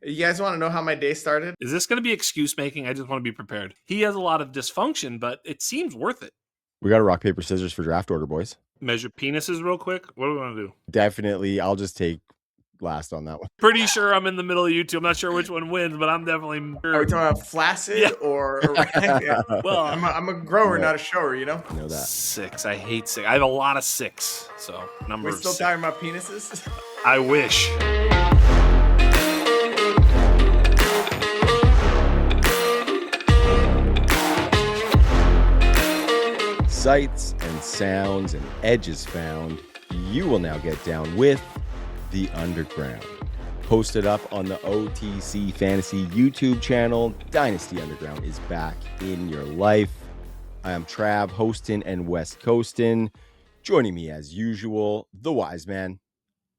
You guys want to know how my day started? Is this going to be excuse making? I just want to be prepared. He has a lot of dysfunction, but it seems worth it. We got a rock, paper, scissors for draft order, boys. Measure penises real quick. What do we want to do? Definitely. I'll just take last on that one. Pretty sure I'm in the middle of you two. I'm not sure which one wins, but I'm definitely sure. Are we talking about flaccid or yeah. Well, I'm a grower, not a shower, you know? I know that. 6. I hate 6. I have a lot of 6. So number We're still 6. talking about penises? I wish. Sights and sounds and edges found. You will now get down with the Underground. Posted up on the OTC Fantasy YouTube channel, Dynasty Underground is back in your life. I am Trav, hosting and West Coastin'. Joining me as usual, the wise man,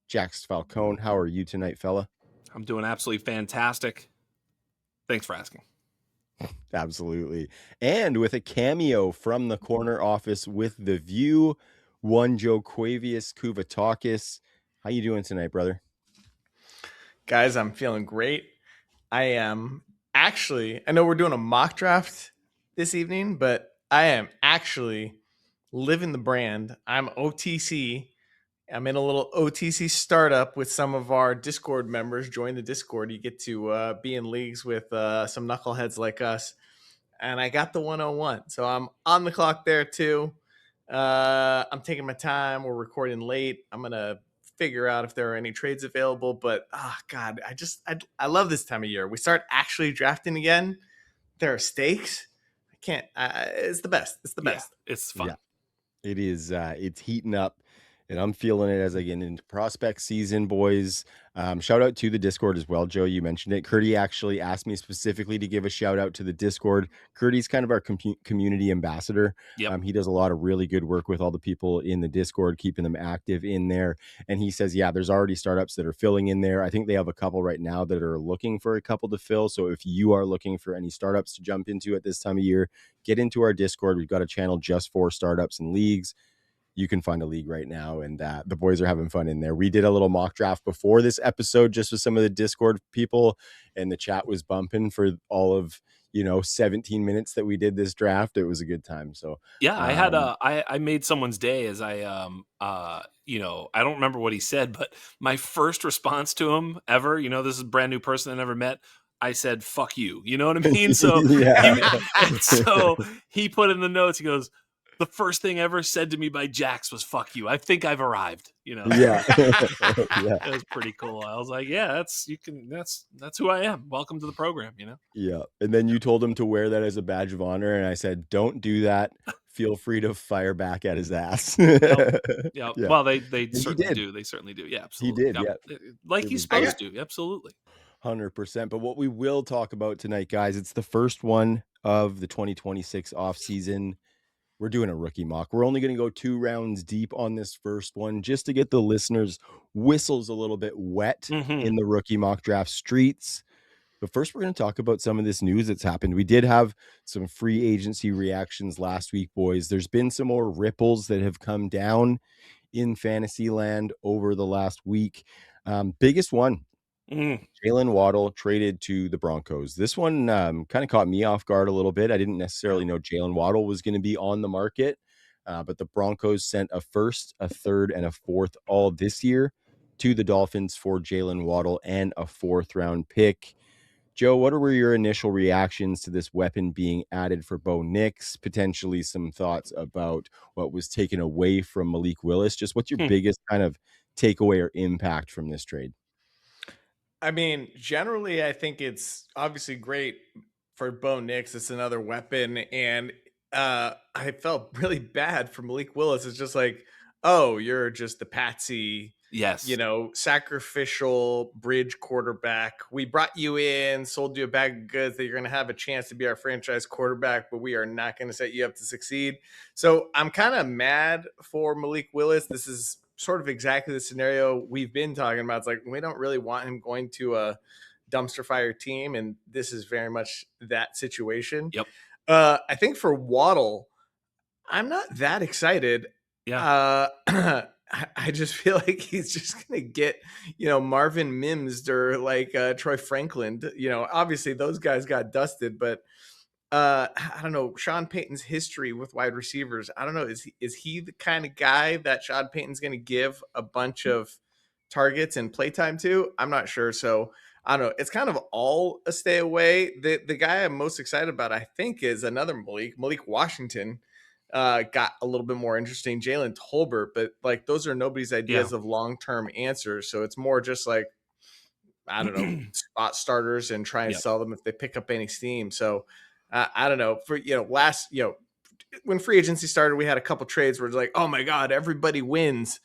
Jax Falcone. How are you tonight, fella? I'm doing absolutely fantastic. Thanks for asking. Absolutely. And with a cameo from the corner office with the view, one Joquavius Kuvetakis. How you doing tonight, brother? Guys, I'm feeling great. I am actually, I know we're doing a mock draft this evening, but I am actually living the brand. I'm OTC. I'm in a little OTC startup with some of our Discord members. Join the Discord. You get to be in leagues with some knuckleheads like us. And I got the 101. So I'm on the clock there too. I'm taking my time. We're recording late. I'm going to figure out if there are any trades available. But, God, I love this time of year. We start actually drafting again. There are stakes. I can't. It's the best. It's the best. Yeah, it's fun. Yeah. It is. It's heating up. And I'm feeling it as I get into prospect season, boys. Shout out to the Discord as well, Joe. You mentioned it. Curdy actually asked me specifically to give a shout out to the Discord. Curdy's kind of our community ambassador. Yep. He does a lot of really good work with all the people in the Discord, keeping them active in there. And he says, yeah, there's already startups that are filling in there. I think they have a couple right now that are looking for a couple to fill. So if you are looking for any startups to jump into at this time of year, get into our Discord. We've got a channel just for startups and leagues. You can find a league right now, and the boys are having fun in there. We did a little mock draft before this episode just with some of the Discord people, and the chat was bumping for all of 17 minutes that we did this draft. It was a good time. So yeah, I had I made someone's day as I I don't remember what he said, but my first response to him ever, this is a brand new person I never met. I said, "Fuck you." You know what I mean? So so he put in the notes. He goes, the first thing ever said to me by Jax was "fuck you." I think I've arrived. Yeah, yeah, it was pretty cool. I was like, yeah, that's who I am. Welcome to the program. Yeah, and then you told him to wear that as a badge of honor, and I said, don't do that. Feel free to fire back at his ass. Yep. Yeah. Well, they certainly do. They certainly do. Yeah, absolutely. He did. Yep. Yeah, like he's supposed to. Absolutely. 100%. But what we will talk about tonight, guys, it's the first one of the 2026 offseason. We're doing a rookie mock. We're only going to go 2 rounds deep on this first one just to get the listeners' whistles a little bit wet in the rookie mock draft streets. But first, we're going to talk about some of this news that's happened. We did have some free agency reactions last week, boys. There's been some more ripples that have come down in fantasy land over the last week. Biggest one. Jaylen Waddle traded to the Broncos. This one kind of caught me off guard a little bit. I didn't necessarily know Jaylen Waddle was going to be on the market, but the Broncos sent a first, a third, and a fourth all this year to the Dolphins for Jaylen Waddle and a 4th-round pick. Joe, what were your initial reactions to this weapon being added for Bo Nix? Potentially some thoughts about what was taken away from Malik Willis. Just what's your biggest kind of takeaway or impact from this trade? I mean, generally, I think it's obviously great for Bo Nix. It's another weapon. And I felt really bad for Malik Willis. It's just like, oh, you're just the patsy, yes, sacrificial bridge quarterback. We brought you in, sold you a bag of goods that you're going to have a chance to be our franchise quarterback, but we are not going to set you up to succeed. So I'm kind of mad for Malik Willis. This is sort of exactly the scenario we've been talking about. It's like, we don't really want him going to a dumpster fire team. And this is very much that situation. Yep. I think for Waddle, I'm not that excited. Yeah. I just feel like he's just gonna get, Marvin Mims or like Troy Franklin. Obviously those guys got dusted, but I don't know, Sean Payton's history with wide receivers. I don't know. Is he the kind of guy that Sean Payton's going to give a bunch of targets and playtime to? I'm not sure. So I don't know. It's kind of all a stay away. The guy I'm most excited about, I think, is another Malik Washington. Got a little bit more interesting. Jaylen Tolbert, but like those are nobody's ideas of long-term answers. So it's more just like, I don't know, spot starters and try and sell them if they pick up any steam. So I don't know. For when free agency started, we had a couple trades where it's like, oh my god, everybody wins.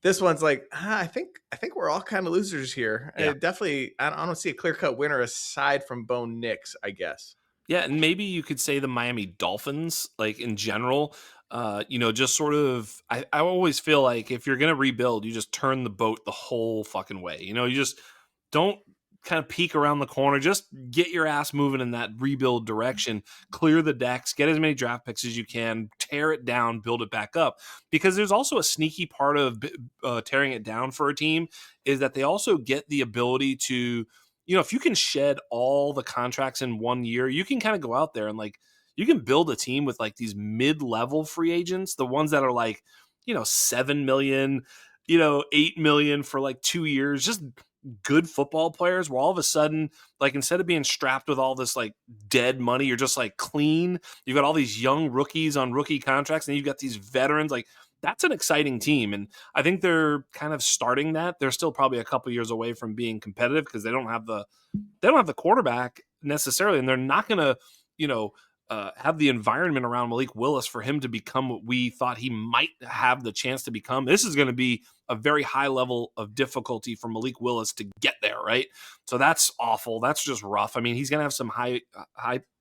This one's like, I think we're all kind of losers here. Definitely, I don't see a clear cut winner aside from Bo Nix, I guess. Yeah, and maybe you could say the Miami Dolphins, like in general, just sort of. I always feel like if you're gonna rebuild, you just turn the boat the whole fucking way. You just don't kind of peek around the corner. Just get your ass moving in that rebuild direction. Clear the decks. Get as many draft picks as you can. Tear it down. Build it back up. Because there's also a sneaky part of tearing it down for a team is that they also get the ability to. If you can shed all the contracts in 1 year, you can kind of go out there and like you can build a team with like these mid-level free agents, the ones that are like, 7 million, 8 million for like 2 years, just good football players where all of a sudden, like instead of being strapped with all this like dead money, you're just like clean. You've got all these young rookies on rookie contracts and you've got these veterans. Like that's an exciting team. And I think they're kind of starting that. They're still probably a couple years away from being competitive because they don't have the quarterback necessarily. And they're not going to, have the environment around Malik Willis for him to become what we thought he might have the chance to become. This is going to be a very high level of difficulty for Malik Willis to get there, right? So that's awful. That's just rough. I mean, he's going to have some high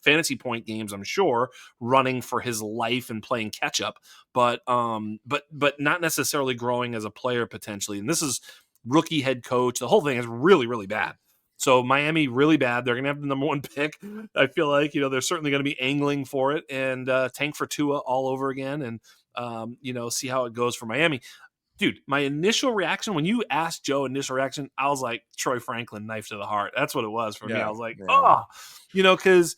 fantasy point games, I'm sure, running for his life and playing catch up, but not necessarily growing as a player potentially. And this is rookie head coach. The whole thing is really, really bad. So Miami, really bad. They're going to have the number 1 pick. I feel like, they're certainly going to be angling for it and tank for Tua all over again and, see how it goes for Miami. Dude, my initial reaction, when you asked Joe initial reaction, I was like, Troy Franklin, knife to the heart. That's what it was for me. I was like, because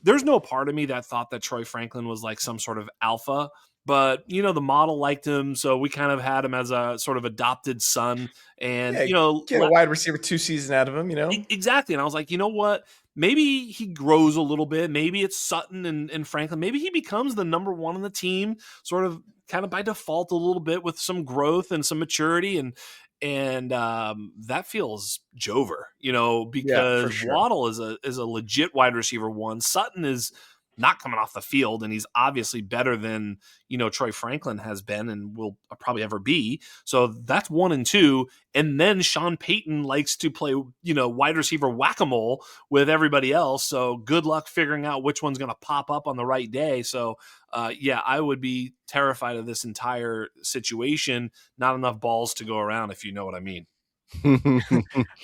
there's no part of me that thought that Troy Franklin was like some sort of alpha. But, the model liked him, so we kind of had him as a sort of adopted son. And, get a wide receiver 2 seasons out of him, Exactly. And I was like, you know what? Maybe he grows a little bit. Maybe it's Sutton and Franklin. Maybe he becomes the number 1 on the team, sort of kind of by default a little bit with some growth and some maturity. And that feels Jover, because sure. Waddle is a legit wide receiver 1. Sutton is not coming off the field, and he's obviously better than Troy Franklin has been and will probably ever be. So that's 1 and 2. And then Sean Payton likes to play wide receiver whack-a-mole with everybody else. So good luck figuring out which one's going to pop up on the right day. So I would be terrified of this entire situation. Not enough balls to go around, if you know what I mean.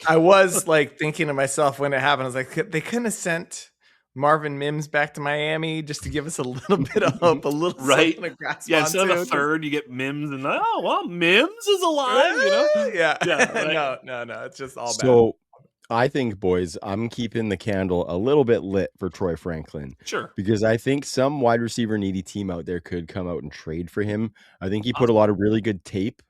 I was like thinking to myself when it happened, I was like, they couldn't have sent Marvin Mims back to Miami just to give us a little bit of hope, a little right. something to grasp Instead onto. of a third, you get Mims, and Mims is alive. Yeah. Right? No, it's just all bad. So I think, boys, I'm keeping the candle a little bit lit for Troy Franklin. Sure. Because I think some wide receiver needy team out there could come out and trade for him. I think he put a lot of really good tape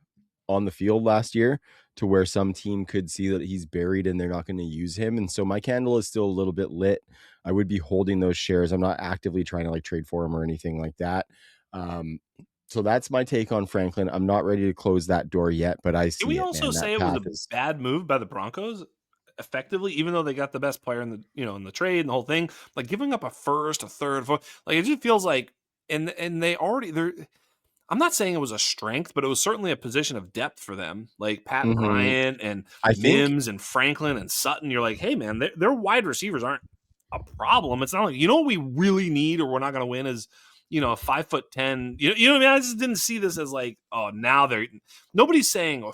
on the field last year to where some team could see that he's buried and they're not going to use him. And so my candle is still a little bit lit. I would be holding those shares. I'm not actively trying to like trade for him or anything like that. So that's my take on Franklin. I'm not ready to close that door yet, but I see. Can we also say it was a bad move by the Broncos? Effectively, even though they got the best player in the in the trade and the whole thing, like giving up a first, a third, fourth, like it just feels like, and they're. I'm not saying it was a strength, but it was certainly a position of depth for them. Like Pat Bryant and Mims and Franklin and Sutton. You're like, hey man, their wide receivers aren't a problem. It's not like what we really need or we're not going to win is a 5'10". You know what I mean? I just didn't see this as like, oh, now nobody's saying, oh,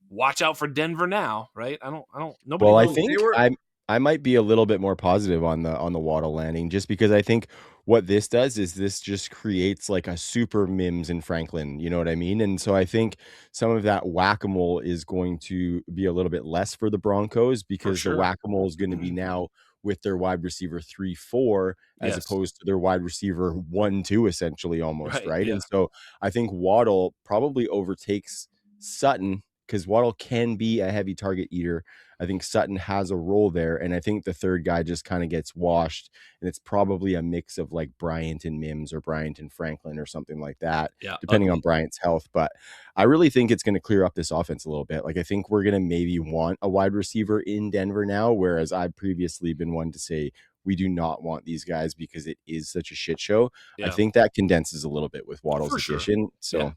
watch out for Denver now, right? I don't. Nobody. Well, knows. I think I might be a little bit more positive on the Waddle landing, just because I think what this does is this just creates like a super Mims in Franklin. You know what I mean? And so I think some of that whack-a-mole is going to be a little bit less for the Broncos For because the sure. whack-a-mole is going to be now with their wide receiver 3-4 as Yes. opposed to their wide receiver 1-2 essentially almost, right? Yeah. And so I think Waddle probably overtakes Sutton because Waddle can be a heavy target eater. I think Sutton has a role there, and I think the third guy just kind of gets washed, and it's probably a mix of like Bryant and Mims or Bryant and Franklin or something like that, Yeah. depending Ugly. on Bryant's health. But I really think it's going to clear up this offense a little bit. Like I think we're going to maybe want a wide receiver in Denver now, whereas I've previously been one to say we do not want these guys because it is such a shit show. I Yeah. think that condenses a little bit with Waddle's For sure. addition. So. Yeah.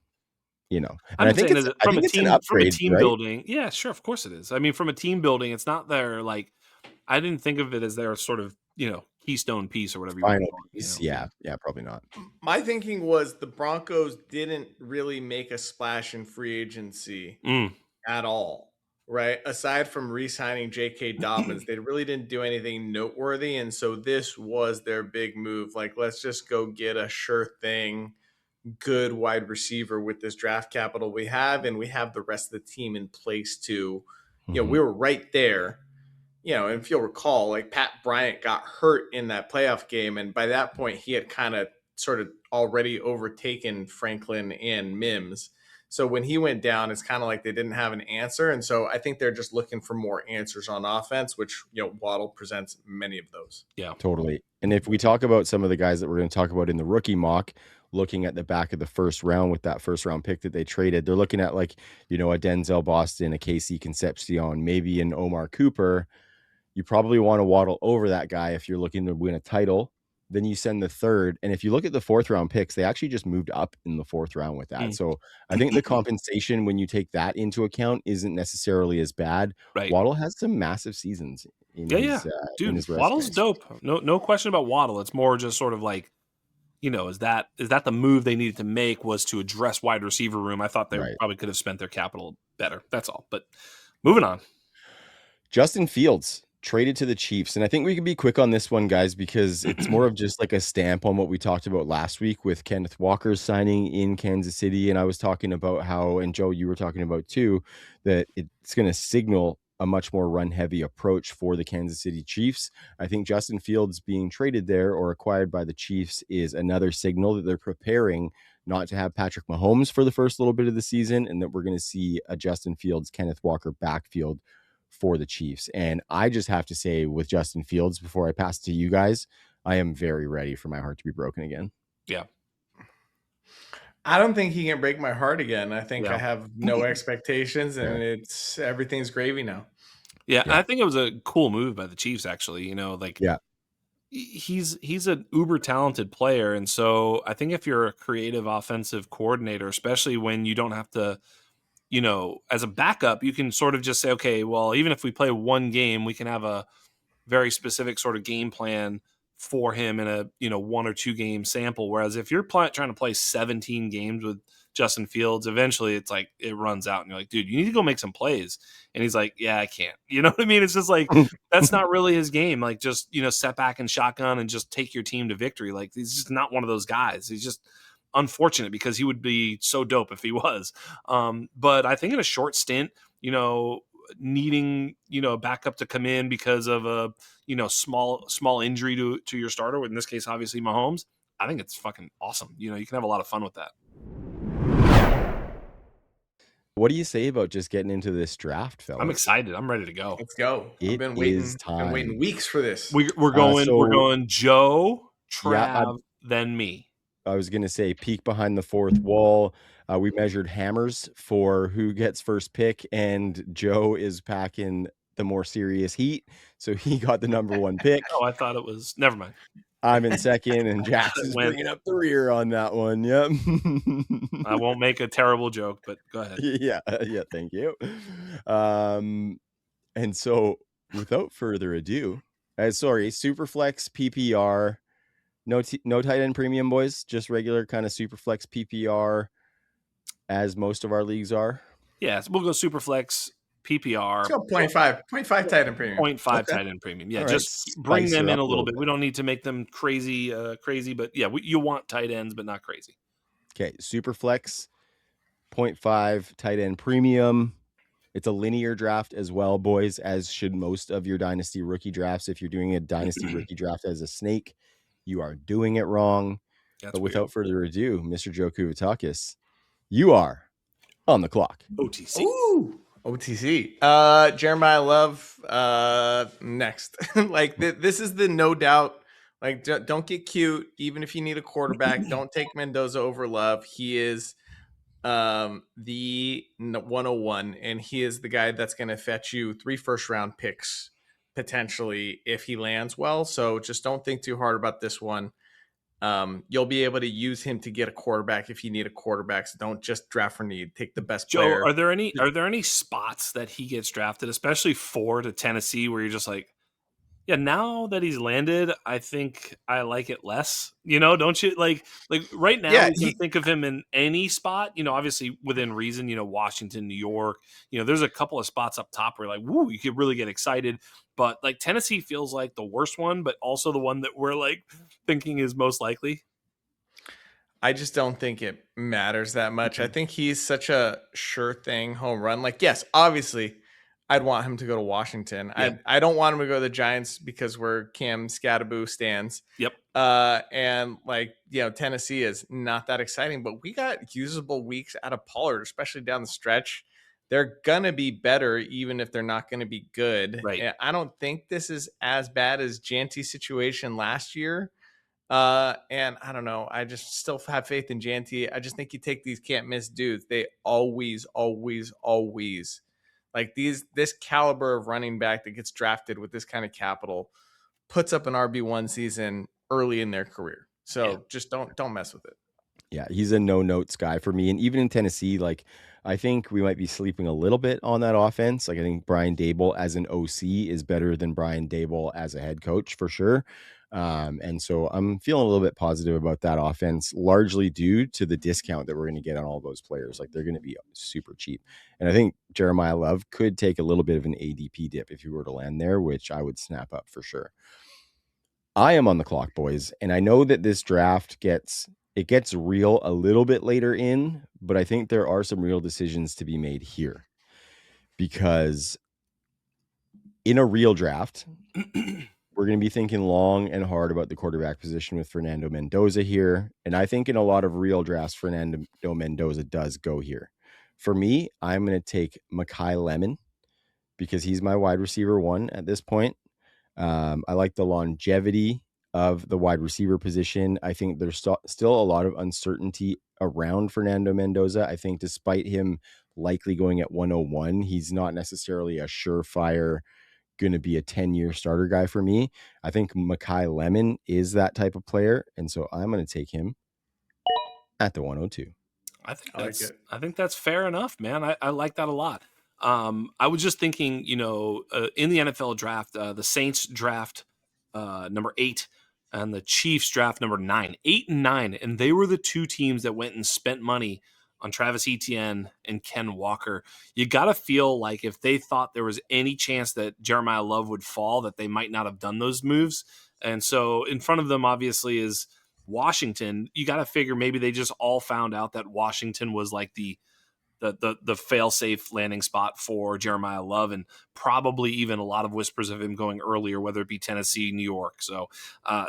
You know, and I'm I just think saying it's that I think it's an upgrade, team right? building. Yeah, sure, of course it is. I mean, from a team building, it's not their like. I didn't think of it as their sort of keystone piece or whatever you want to Final call it. piece, yeah, probably not. My thinking was the Broncos didn't really make a splash in free agency at all, right? Aside from re-signing J.K. Dobbins, they really didn't do anything noteworthy, and so this was their big move. Like, let's just go get a sure thing, good wide receiver with this draft capital we have, and we have the rest of the team in place to, we were right there. And if you'll recall, like Pat Bryant got hurt in that playoff game, and by that point he had kind of sort of already overtaken Franklin and Mims. So when he went down, it's kind of like they didn't have an answer, and so I think they're just looking for more answers on offense, which Waddle presents many of those. Yeah, totally. And if we talk about some of the guys that we're going to talk about in the rookie mock, looking at the back of the first round with that first round pick that they traded, they're looking at like a Denzel Boston, a KC Concepcion, maybe an Omar Cooper. You probably want to Waddle over that guy if you're looking to win a title. Then you send the third. And if you look at the fourth round picks, they actually just moved up in the fourth round with that. So I think the compensation, when you take that into account, isn't necessarily as bad. right. Waddle has some massive seasons in his dude, in his Waddle's resume. dope. No question about Waddle. It's more just sort of like, is that the move they needed to make was to address wide receiver room? I thought they probably could have spent their capital better. That's all. But moving on. Justin Fields traded to the Chiefs. And I think we can be quick on this one, guys, because it's more of just like a stamp on what we talked about last week with Kenneth Walker's signing in Kansas City. And I was talking about how, and Joe, you were talking about too, that it's going to signal a much more run heavy approach for the Kansas City Chiefs. I think Justin Fields being traded there or acquired by the Chiefs is another signal that they're preparing not to have Patrick Mahomes for the first little bit of the season, and that we're going to see a Justin Fields, Kenneth Walker backfield for the Chiefs. And I just have to say, with Justin Fields, before I pass it to you guys, I am very ready for my heart to be broken again. Yeah. I don't think he can break my heart again. I think I have no expectations, and everything's gravy now. Yeah, I think it was a cool move by the Chiefs, actually. He's an uber talented player, and so I think if you're a creative offensive coordinator, especially when you don't have to, as a backup, you can sort of just say, okay, well, even if we play one game, we can have a very specific sort of game plan for him in a 1 or 2 game sample. Whereas if you're trying to play 17 games with Justin Fields, eventually it's like it runs out and you're like, dude, you need to go make some plays. And he's like, yeah, I can't. You know what I mean? It's just like, that's not really his game. Like, just, set back and shotgun and just take your team to victory. Like, he's just not one of those guys. He's just unfortunate because he would be so dope if he was. But I think in a short stint, needing a backup to come in because of a small injury to your starter, in this case obviously Mahomes, I think it's fucking awesome. You can have a lot of fun with that. What do you say about just getting into this draft, fellas? I'm excited. I'm ready to go. Let's go. I've been waiting weeks for this. We're going Joe, Trav, then me. I was going to say peek behind the fourth wall. We measured hammers for who gets first pick, and Joe is packing the more serious heat. So he got the number 1 pick. Oh, I thought it was, never mind. I'm in second, and Jax is bringing up the rear on that one. Yep. I won't make a terrible joke, but go ahead. Yeah. Thank you. And so without further ado, Superflex PPR. No tight end premium, boys. Just regular kind of super flex PPR, as most of our leagues are. Yeah, so we'll go super flex PPR, Let's go 0.5 tight end premium. 0.5 Okay. tight end premium. Yeah, All right, just bring spice them her in up a a little little bit. bit. We don't need to make them crazy, but yeah, you want tight ends, but not crazy. Okay, Superflex, 0.5 tight end premium. It's a linear draft as well, boys, as should most of your dynasty rookie drafts. If you're doing a dynasty rookie draft as a snake, you are doing it wrong. That's But weird. without further ado, Mr. Joe Kuvetakis, you are on the clock. OTC. Ooh, OTC. Jeremiah Love. Next. Like this is the no doubt. Like don't get cute. Even if you need a quarterback, don't take Mendoza over Love. He is the 101, and he is the guy that's going to fetch you 3 first-round picks potentially if he lands well. So just don't think too hard about this one. You'll be able to use him to get a quarterback if you need a quarterback. So don't just draft for need. Take the best Joe, player. are there any spots that he gets drafted, especially 4 to Tennessee, where you're just like, yeah, now that he's landed, I think I like it less. Don't you like right now Yeah, we can think of him in any spot, obviously within reason, Washington, New York, there's a couple of spots up top where like, woo, you could really get excited. But like Tennessee feels like the worst one, but also the one that we're like thinking is most likely. I just don't think it matters that much. I think he's such a sure thing home run. Like, yes, obviously, I'd want him to go to Washington. Yeah. I don't want him to go to the Giants because where Cam Scattaboo stands. Yep. And like, Tennessee is not that exciting, but we got usable weeks out of Pollard, especially down the stretch. They're gonna be better, even if they're not gonna be good. Right. And I don't think this is as bad as Janty's situation last year. And I don't know. I just still have faith in Janty. I just think you take these can't miss dudes. They always like this caliber of running back that gets drafted with this kind of capital puts up an RB1 season early in their career. So just don't mess with it. Yeah, he's a no notes guy for me. And even in Tennessee, like I think we might be sleeping a little bit on that offense. Like I think Brian Daboll as an OC is better than Brian Daboll as a head coach for sure. And so I'm feeling a little bit positive about that offense, largely due to the discount that we're going to get on all those players. Like they're going to be super cheap. And I think Jeremiah Love could take a little bit of an ADP dip if he were to land there, which I would snap up for sure. I am on the clock, boys. And I know that this draft gets real a little bit later in, but I think there are some real decisions to be made here. Because in a real draft, we're going to be thinking long and hard about the quarterback position with Fernando Mendoza here. And I think in a lot of real drafts, Fernando Mendoza does go here. For me, I'm going to take Mekhi Lemon because he's my wide receiver 1 at this point. I like the longevity of the wide receiver position. I think there's still a lot of uncertainty around Fernando Mendoza. I think despite him likely going at 101, he's not necessarily a surefire going to be a 10-year starter guy for me. I think Mekhi Lemon is that type of player. And so I'm going to take him at the 102. I think that's fair enough, man. I like that a lot. I was just thinking, in the NFL draft, the Saints draft number 8 and the Chiefs draft number 9, 8 and 9. And they were the 2 teams that went and spent money on Travis Etienne and Ken Walker. You got to feel like if they thought there was any chance that Jeremiah Love would fall, that they might not have done those moves. And so in front of them, obviously, is Washington. You got to figure maybe they just all found out that Washington was like the fail-safe landing spot for Jeremiah Love, and probably even a lot of whispers of him going earlier, whether it be Tennessee, New York. So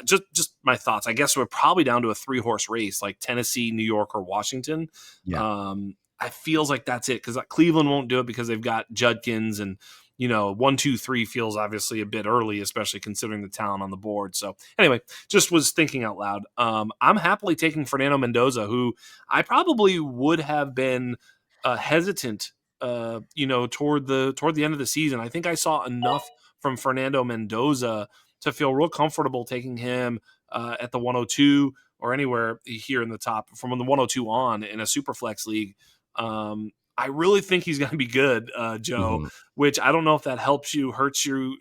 just my thoughts. I guess we're probably down to a 3-horse race, like Tennessee, New York, or Washington. Yeah. I feels like that's it because Cleveland won't do it because they've got Judkins and 1, 2, 3 feels obviously a bit early, especially considering the talent on the board. So anyway, just was thinking out loud. I'm happily taking Fernando Mendoza, who I probably would have been hesitant, toward the end of the season. I think I saw enough from Fernando Mendoza to feel real comfortable taking him at the 102 or anywhere here in the top from the 102 on in a super flex league. I really think he's going to be good, Joe, which I don't know if that helps you, hurts you,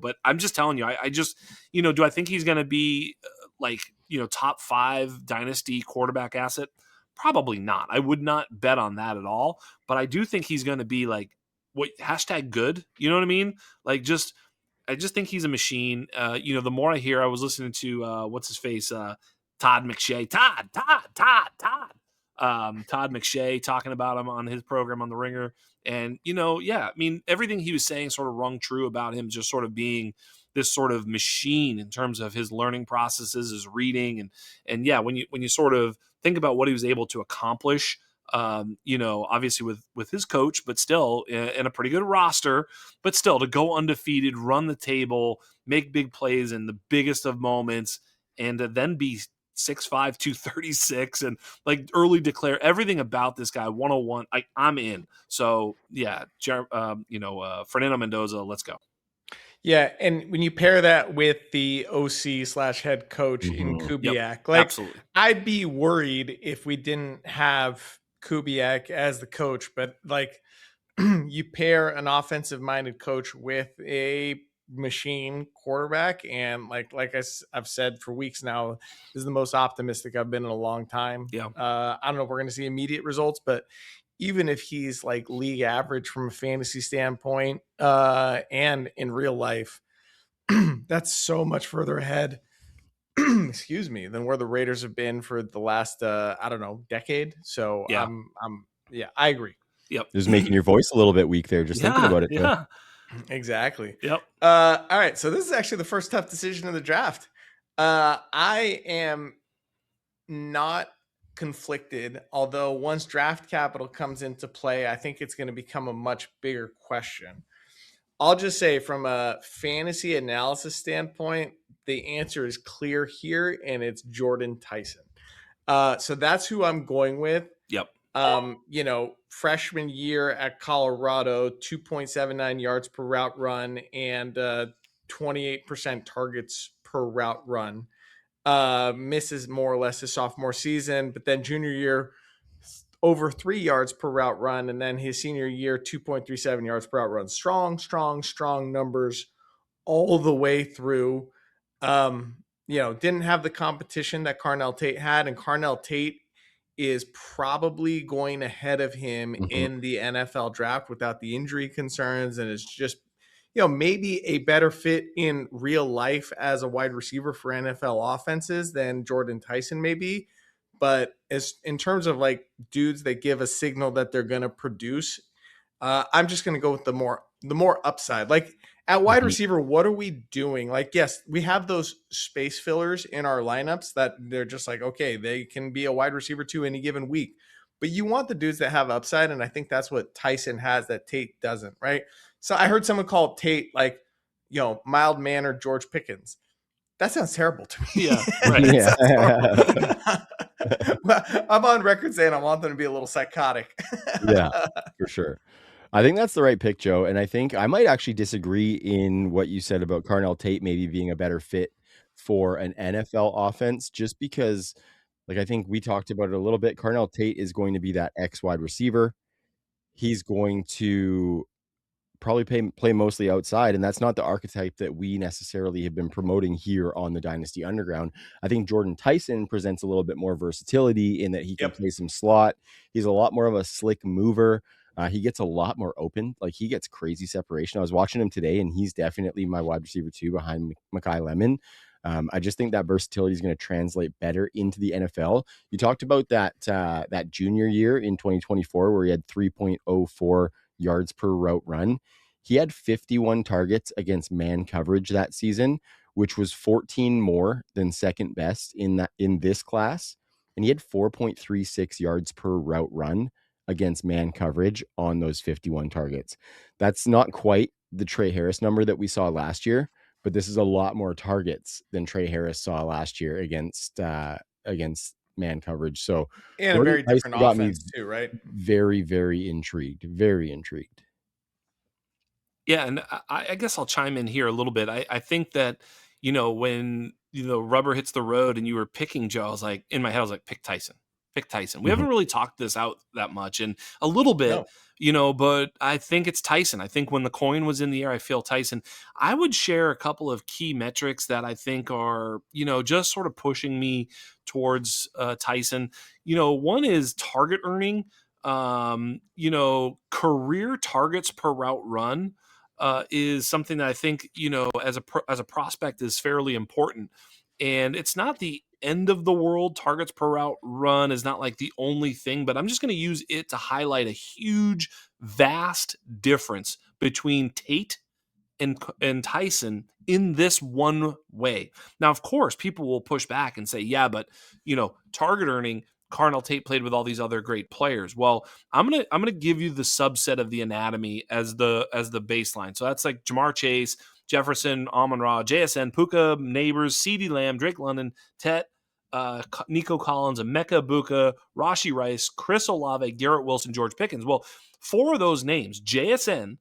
but I'm just telling you, I just, do I think he's going to be top 5 dynasty quarterback asset? Probably not. I would not bet on that at all, but I do think he's going to be like hashtag good. You know what I mean? Like I just think he's a machine. The more I hear, I was listening to what's his face, Todd McShay, Todd McShay talking about him on his program on The Ringer. And, I mean, everything he was saying sort of rung true about him just sort of being this sort of machine in terms of his learning processes, his reading. And yeah, when you sort of think about what he was able to accomplish, obviously with his coach, but still in a pretty good roster, but still to go undefeated, run the table, make big plays in the biggest of moments, and to then be 6'5", 236, and like early declare everything about this guy 101. I'm in. So yeah, Fernando Mendoza, let's go. Yeah, and when you pair that with the OC/head coach in Kubiak, Absolutely. I'd be worried if we didn't have Kubiak as the coach, but you pair an offensive-minded coach with a machine quarterback, and I've said for weeks now, this is the most optimistic I've been in a long time. Yeah. I don't know if we're going to see immediate results, but even if he's like league average from a fantasy standpoint, and in real life, that's so much further ahead, excuse me, than where the Raiders have been for the last, decade. So Yeah. I agree. Yep. It was making your voice a little bit weak there, just thinking about it. Yeah. Exactly. Yep. All right. So this is actually the first tough decision of the draft. I am not conflicted, although once draft capital comes into play, I think it's going to become a much bigger question. I'll just say from a fantasy analysis standpoint, the answer is clear here, and it's Jordan Tyson. So that's who I'm going with. Yep. Freshman year at Colorado, 2.79 yards per route run and 28% targets per route run. Misses more or less his sophomore season, but then junior year, over 3 yards per route run, and then his senior year, 2.37 yards per route run. Strong numbers all the way through. Didn't have the competition that Carnell Tate had, and Carnell Tate is probably going ahead of him in the NFL draft without the injury concerns, and it's just, maybe a better fit in real life as a wide receiver for NFL offenses than Jordan Tyson may be. But as in terms of like dudes that give a signal that they're going to produce, I'm just going to go with the more upside. Like at wide receiver, what are we doing? Like, yes, we have those space fillers in our lineups that they're just like, okay, they can be a wide receiver too any given week. But you want the dudes that have upside, and I think that's what Tyson has that Tate doesn't, right? So I heard someone call Tate mild-mannered George Pickens. That sounds terrible to me. Yeah, right. Yeah. I'm on record saying I want them to be a little psychotic. Yeah, for sure. I think that's the right pick, Joe. And I think I might actually disagree in what you said about Carnell Tate maybe being a better fit for an NFL offense, just because, I think we talked about it a little bit. Carnell Tate is going to be that X wide receiver. He's going to probably play mostly outside, and that's not the archetype that we necessarily have been promoting here on the Dynasty Underground. I think Jordan Tyson presents a little bit more versatility in that he can play some slot. He's a lot more of a slick mover. He gets a lot more open. He gets crazy separation. I was watching him today, and he's definitely my wide receiver 2 behind Mekhi Lemon. I just think that versatility is going to translate better into the NFL. You talked about that junior year in 2024 where he had 3.04 yards per route run. He had 51 targets against man coverage that season, which was 14 more than second best in this class. And he had 4.36 yards per route run against man coverage on those 51 targets. That's not quite the Trey Harris number that we saw last year, but this is a lot more targets than Trey Harris saw last year against man coverage. So, and a very different offense too, right? Very, very intrigued. Very intrigued. Yeah, and I guess I'll chime in here a little bit. I think that, when rubber hits the road and you were picking Joe, I was like, in my head, I was like, pick Tyson. We haven't really talked this out that much, and a little bit, but I think it's Tyson. I think when the coin was in the air, I feel Tyson. I would share a couple of key metrics that I think are, just sort of pushing me towards Tyson. One is target earning. career targets per route run is something that I think, as a prospect is fairly important. And it's not the end of the world. Targets per route run is not like the only thing, but I'm just going to use it to highlight a huge, vast difference between Tate and Tyson in this one way. Now, of course, people will push back and say, yeah, but target earning, Carnell Tate played with all these other great players. Well, I'm gonna give you the subset of the anatomy as the baseline. So that's like Jamar Chase, Jefferson, Amon-Ra, JSN, Puka, Neighbors, CeeDee Lamb, Drake London, Tet, Nico Collins, Emeka Buka, Rashi Rice, Chris Olave, Garrett Wilson, George Pickens. Well, 4 of those names, JSN,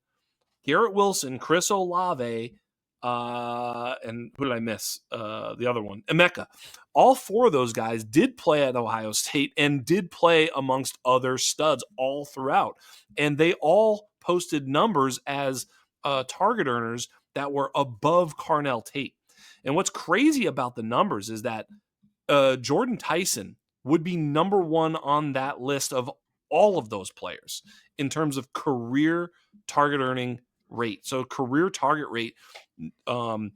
Garrett Wilson, Chris Olave, and who did I miss? The other one, Emeka. All 4 of those guys did play at Ohio State and did play amongst other studs all throughout. And they all posted numbers as target earners that were above Carnell Tate. And what's crazy about the numbers is that Jordan Tyson would be number 1 on that list of all of those players in terms of career target earning rate. So career target rate, Jordan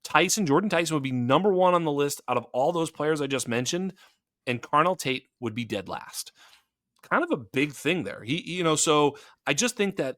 Tyson would be number 1 on the list out of all those players I just mentioned, and Carnell Tate would be dead last. Kind of a big thing there. So I just think that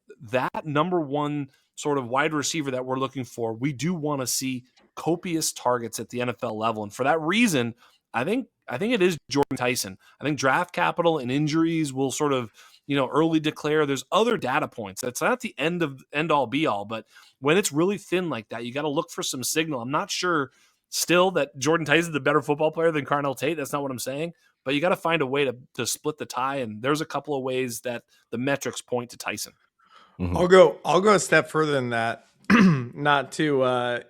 number 1 sort of wide receiver that we're looking for, we do want to see copious targets at the NFL level. And for that reason, I think it is Jordan Tyson. I think draft capital and injuries will sort of, early declare. There's other data points. That's not the end all be all, but when it's really thin like that, you got to look for some signal. I'm not sure still that Jordan Tyson is a better football player than Carnell Tate. That's not what I'm saying, but you got to find a way to split the tie. And there's a couple of ways that the metrics point to Tyson. Mm-hmm. I'll go a step further than that. Not to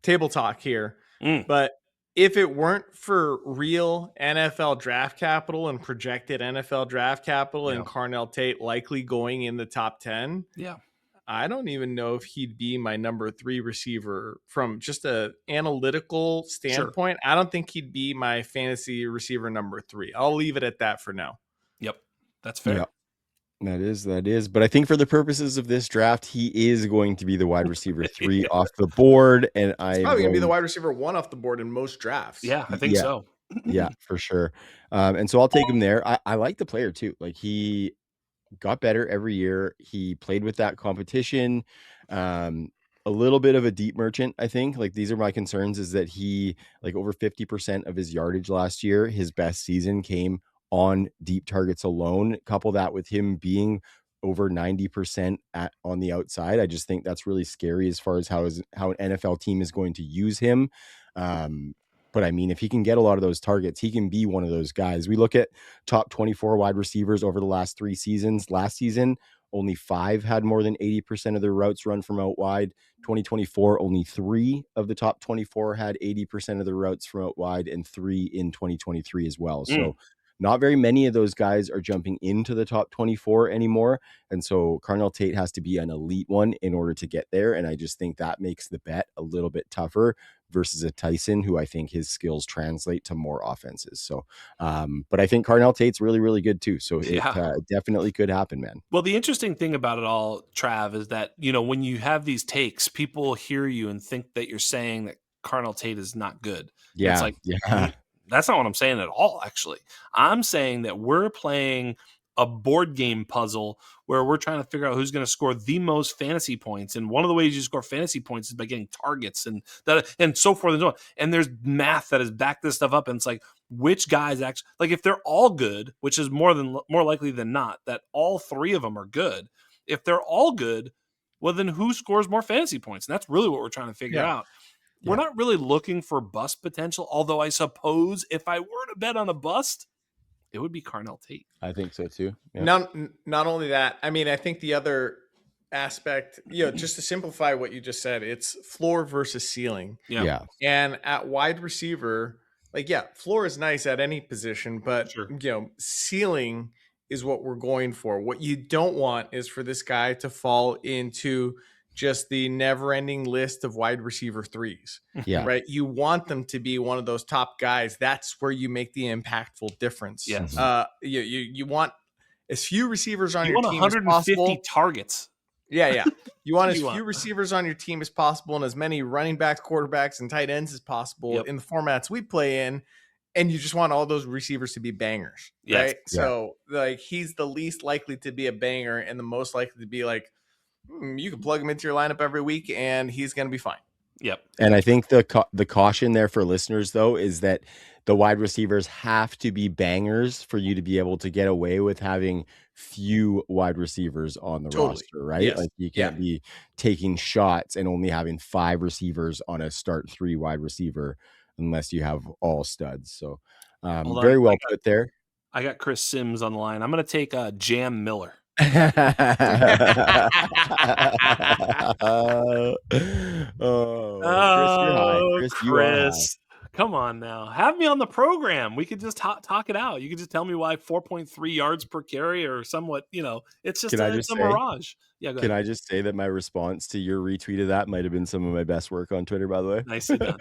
table talk here, but if it weren't for real NFL draft capital and projected NFL draft capital and Carnell Tate likely going in the top 10, I don't even know if he'd be my number 3 receiver from just a analytical standpoint. Sure. I don't think he'd be my fantasy receiver number 3. I'll leave it at that for now. Yep. That's fair. Yep. That is. But I think for the purposes of this draft, he is going to be the wide receiver 3 off the board. And He's probably going to be the wide receiver 1 off the board in most drafts. Yeah, I think so. Yeah, for sure. And so I'll take him there. I like the player too. Like, he got better every year. He played with that competition. A little bit of a deep merchant, I think. Like, these are my concerns, is that he, like, over 50% of his yardage last year, his best season came on deep targets alone. Couple that with him being over 90% on the outside. I just think that's really scary as far as how an NFL team is going to use him. But I mean, if he can get a lot of those targets, he can be one of those guys. We look at top 24 wide receivers over the last 3 seasons. Last season, only 5 had more than 80% of their routes run from out wide. 2024, only 3 of the top 24 had 80% of their routes from out wide, and 3 in 2023 as well. So not very many of those guys are jumping into the top 24 anymore. And so Carnell Tate has to be an elite one in order to get there. And I just think that makes the bet a little bit tougher versus a Tyson, who I think his skills translate to more offenses. So, but I think Carnell Tate's really, really good too. So it definitely could happen, man. Well, the interesting thing about it all, Trav, is that, when you have these takes, people hear you and think that you're saying that Carnell Tate is not good. Yeah. It's like, that's not what I'm saying at all, actually. I'm saying that we're playing a board game puzzle where we're trying to figure out who's going to score the most fantasy points. And one of the ways you score fantasy points is by getting targets and so forth and so on. And there's math that has backed this stuff up. And it's like, which guys actually, like, if they're all good, which is more likely than not that all 3 of them are good. If they're all good, well, then who scores more fantasy points? And that's really what we're trying to figure out. We're not really looking for bust potential, although I suppose if I were to bet on a bust, it would be Carnell Tate. I think so too. Yeah. Not only that, I mean, I think the other aspect, just to simplify what you just said, it's floor versus ceiling. Yeah. And at wide receiver, floor is nice at any position, but ceiling is what we're going for. What you don't want is for this guy to fall into, just the never-ending list of wide receiver threes. Yeah. Right. You want them to be one of those top guys. That's where you make the impactful difference. Yes. You want as few receivers on You your want team as 150 possible. targets. Yeah. You want as You few want. receivers on your team as possible and as many running backs, quarterbacks, and tight ends as possible Yep. in the formats we play in. And you just want all those receivers to be bangers. Yes. Right. Yeah. So like he's the least likely to be a banger and the most likely to be like, you can plug him into your lineup every week and he's going to be fine. Yep. And I think the caution there for listeners, though, is that the wide receivers have to be bangers for you to be able to get away with having few wide receivers on the roster, right? Yes. Like you can't be taking shots and only having 5 receivers on a start 3 wide receiver unless you have all studs. So very well put there. I got Chris Sims on the line. I'm going to take Jam Miller. Chris, come on now, have me on the program. We could just talk it out. You could just tell me why 4.3 yards per carry or somewhat, it's just a mirage. Yeah, can I just say that my response to your retweet of that might have been some of my best work on Twitter, by the way? Nicely done.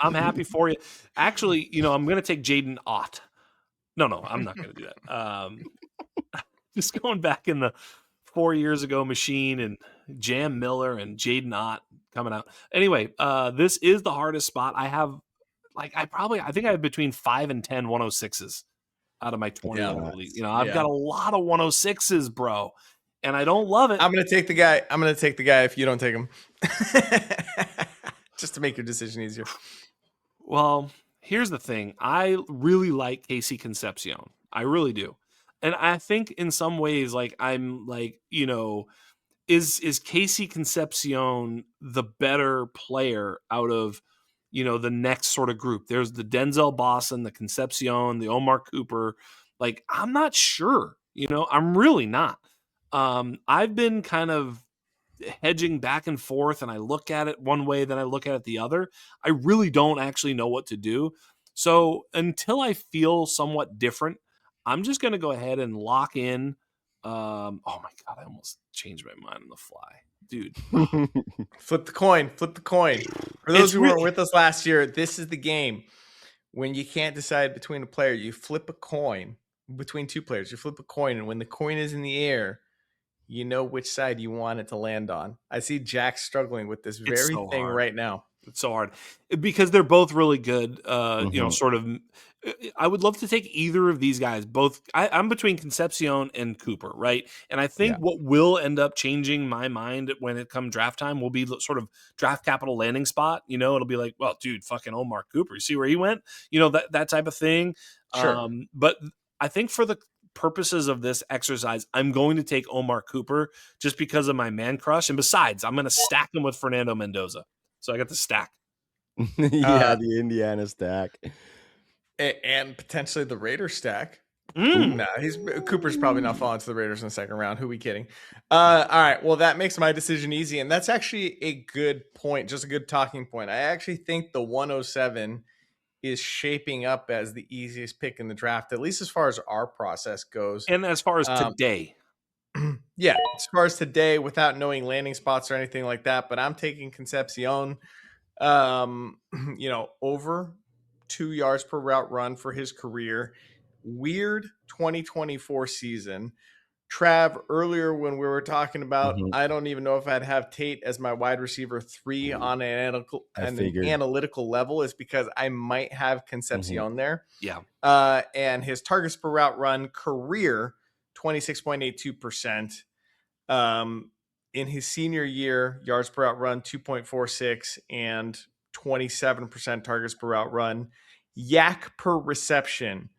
I'm happy for you. Actually, I'm going to take Jaden Ott. No, I'm not going to do that. Just going back in the 4 years ago machine and Jam Miller and Jaden Ott coming out. Anyway, this is the hardest spot. I have I think I have between 5 and 10 106s out of my 20 league. I've got a lot of 106s, bro. And I don't love it. I'm going to take the guy if you don't take him. Just to make your decision easier. Well, here's the thing. I really like Casey Concepcion. I really do. And I think in some ways, I'm is Casey Concepcion the better player out of, the next sort of group? There's the Denzel Boston, the Concepcion, the Omar Cooper. I'm not sure, I'm really not. I've been kind of hedging back and forth, and I look at it one way, then I look at it the other. I really don't actually know what to do. So until I feel somewhat different, I'm just going to go ahead and lock in. Oh my God, I almost changed my mind on the fly. Dude. Flip the coin. For those who weren't with us last year, this is the game. When you can't decide between a player, you flip a coin between 2 players. You flip a coin, and when the coin is in the air, you know which side you want it to land on. I see Jax struggling with this very thing right now. It's so hard because they're both really good. Sort of. I would love to take either of these guys. Both. I'm between Concepcion and Cooper, right? And I think what will end up changing my mind when it comes draft time will be sort of draft capital landing spot. It'll be like, well, dude, fucking Omar Cooper. You see where he went? That type of thing. Sure. But I think for the purposes of this exercise, I'm going to take Omar Cooper just because of my man crush. And besides, I'm going to stack him with Fernando Mendoza. So I got the stack. The Indiana stack. And potentially the Raiders stack. Cooper's probably not falling to the Raiders in the second round. Who are we kidding? All right. Well, that makes my decision easy. And that's actually a good point, just a good talking point. I actually think the 107 is shaping up as the easiest pick in the draft, at least as far as our process goes. And as far as today. Yeah, as far as today, without knowing landing spots or anything like that. But I'm taking Concepcion, over 2 yards per route run for his career. Weird 2024 season. Trav, earlier when we were talking about, I don't even know if I'd have Tate as my wide receiver 3 on an analytical level, is because I might have Concepcion there. Yeah. And his targets per route run career, 26.82%. In his senior year, yards per route run, 2.46 and 27% targets per route run. Yak per reception,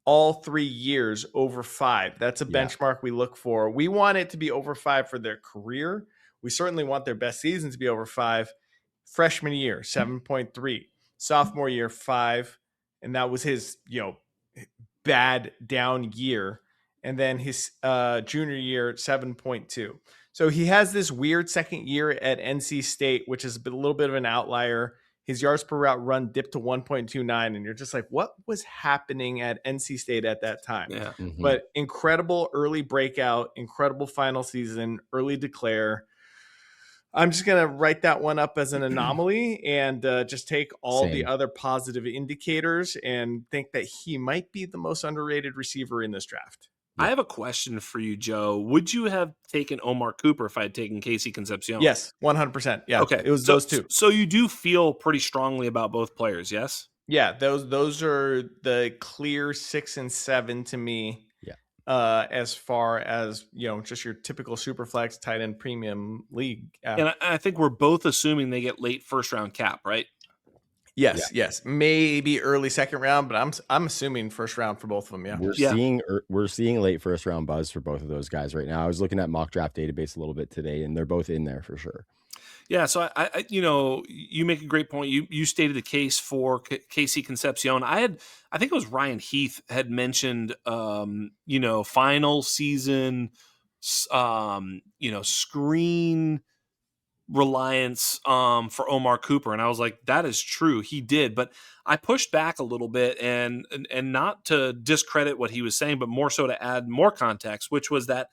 all 3 years over 5. That's a benchmark we look for. We want it to be over 5 for their career. We certainly want their best season to be over 5. Freshman year, 7.3. Sophomore year, 5. And that was his, bad down year. And then his junior year, 7.2. So he has this weird second year at NC State, which is a little bit of an outlier. His yards per route run dipped to 1.29, and you're just like, what was happening at NC State at that time? Yeah. But incredible early breakout, incredible final season, early declare. I'm just going to write that one up as an anomaly and just take all the Same. other positive indicators and think that he might be the most underrated receiver in this draft. I have a question for you, Joe. Would you have taken Omar Cooper if I had taken Casey Concepcion? Yes, 100%. Yeah, Okay. it was So those two. so you do feel pretty strongly about both players, yes? Yeah, those are the clear 6 and 7 to me. Yeah. As far as, just your typical super flex tight end premium league. And I think we're both assuming they get late first round cap, right? Yes, maybe early second round, but I'm assuming first round for both of them. Yeah, We're seeing late first round buzz for both of those guys right now. I was looking at mock draft database a little bit today, and they're both in there for sure. Yeah, so I you make a great point. You stated the case for Casey Concepcion. I think it was Ryan Heath had mentioned, final season, screen reliance for Omar Cooper, and I was like, that is true, he did. But I pushed back a little bit, and not to discredit what he was saying, but more so to add more context, which was that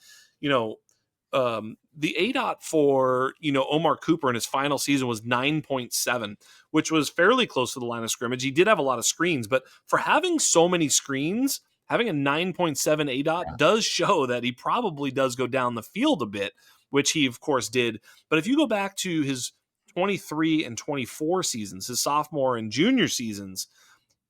the ADOT for Omar Cooper in his final season was 9.7, which was fairly close to the line of scrimmage. He did have a lot of screens, but for having so many screens, having a 9.7 ADOT does show that he probably does go down the field a bit, which he of course did. But if you go back to his 23 and 24 seasons, his sophomore and junior seasons,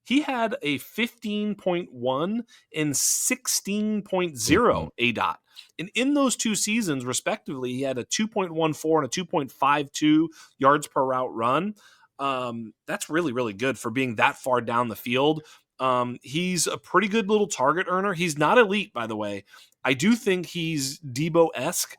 he had a 15.1 and 16.0 ADOT. And in those two seasons, respectively, he had a 2.14 and a 2.52 yards per route run. That's really, really good for being that far down the field. He's a pretty good little target earner. He's not elite, by the way. I do think he's Debo-esque,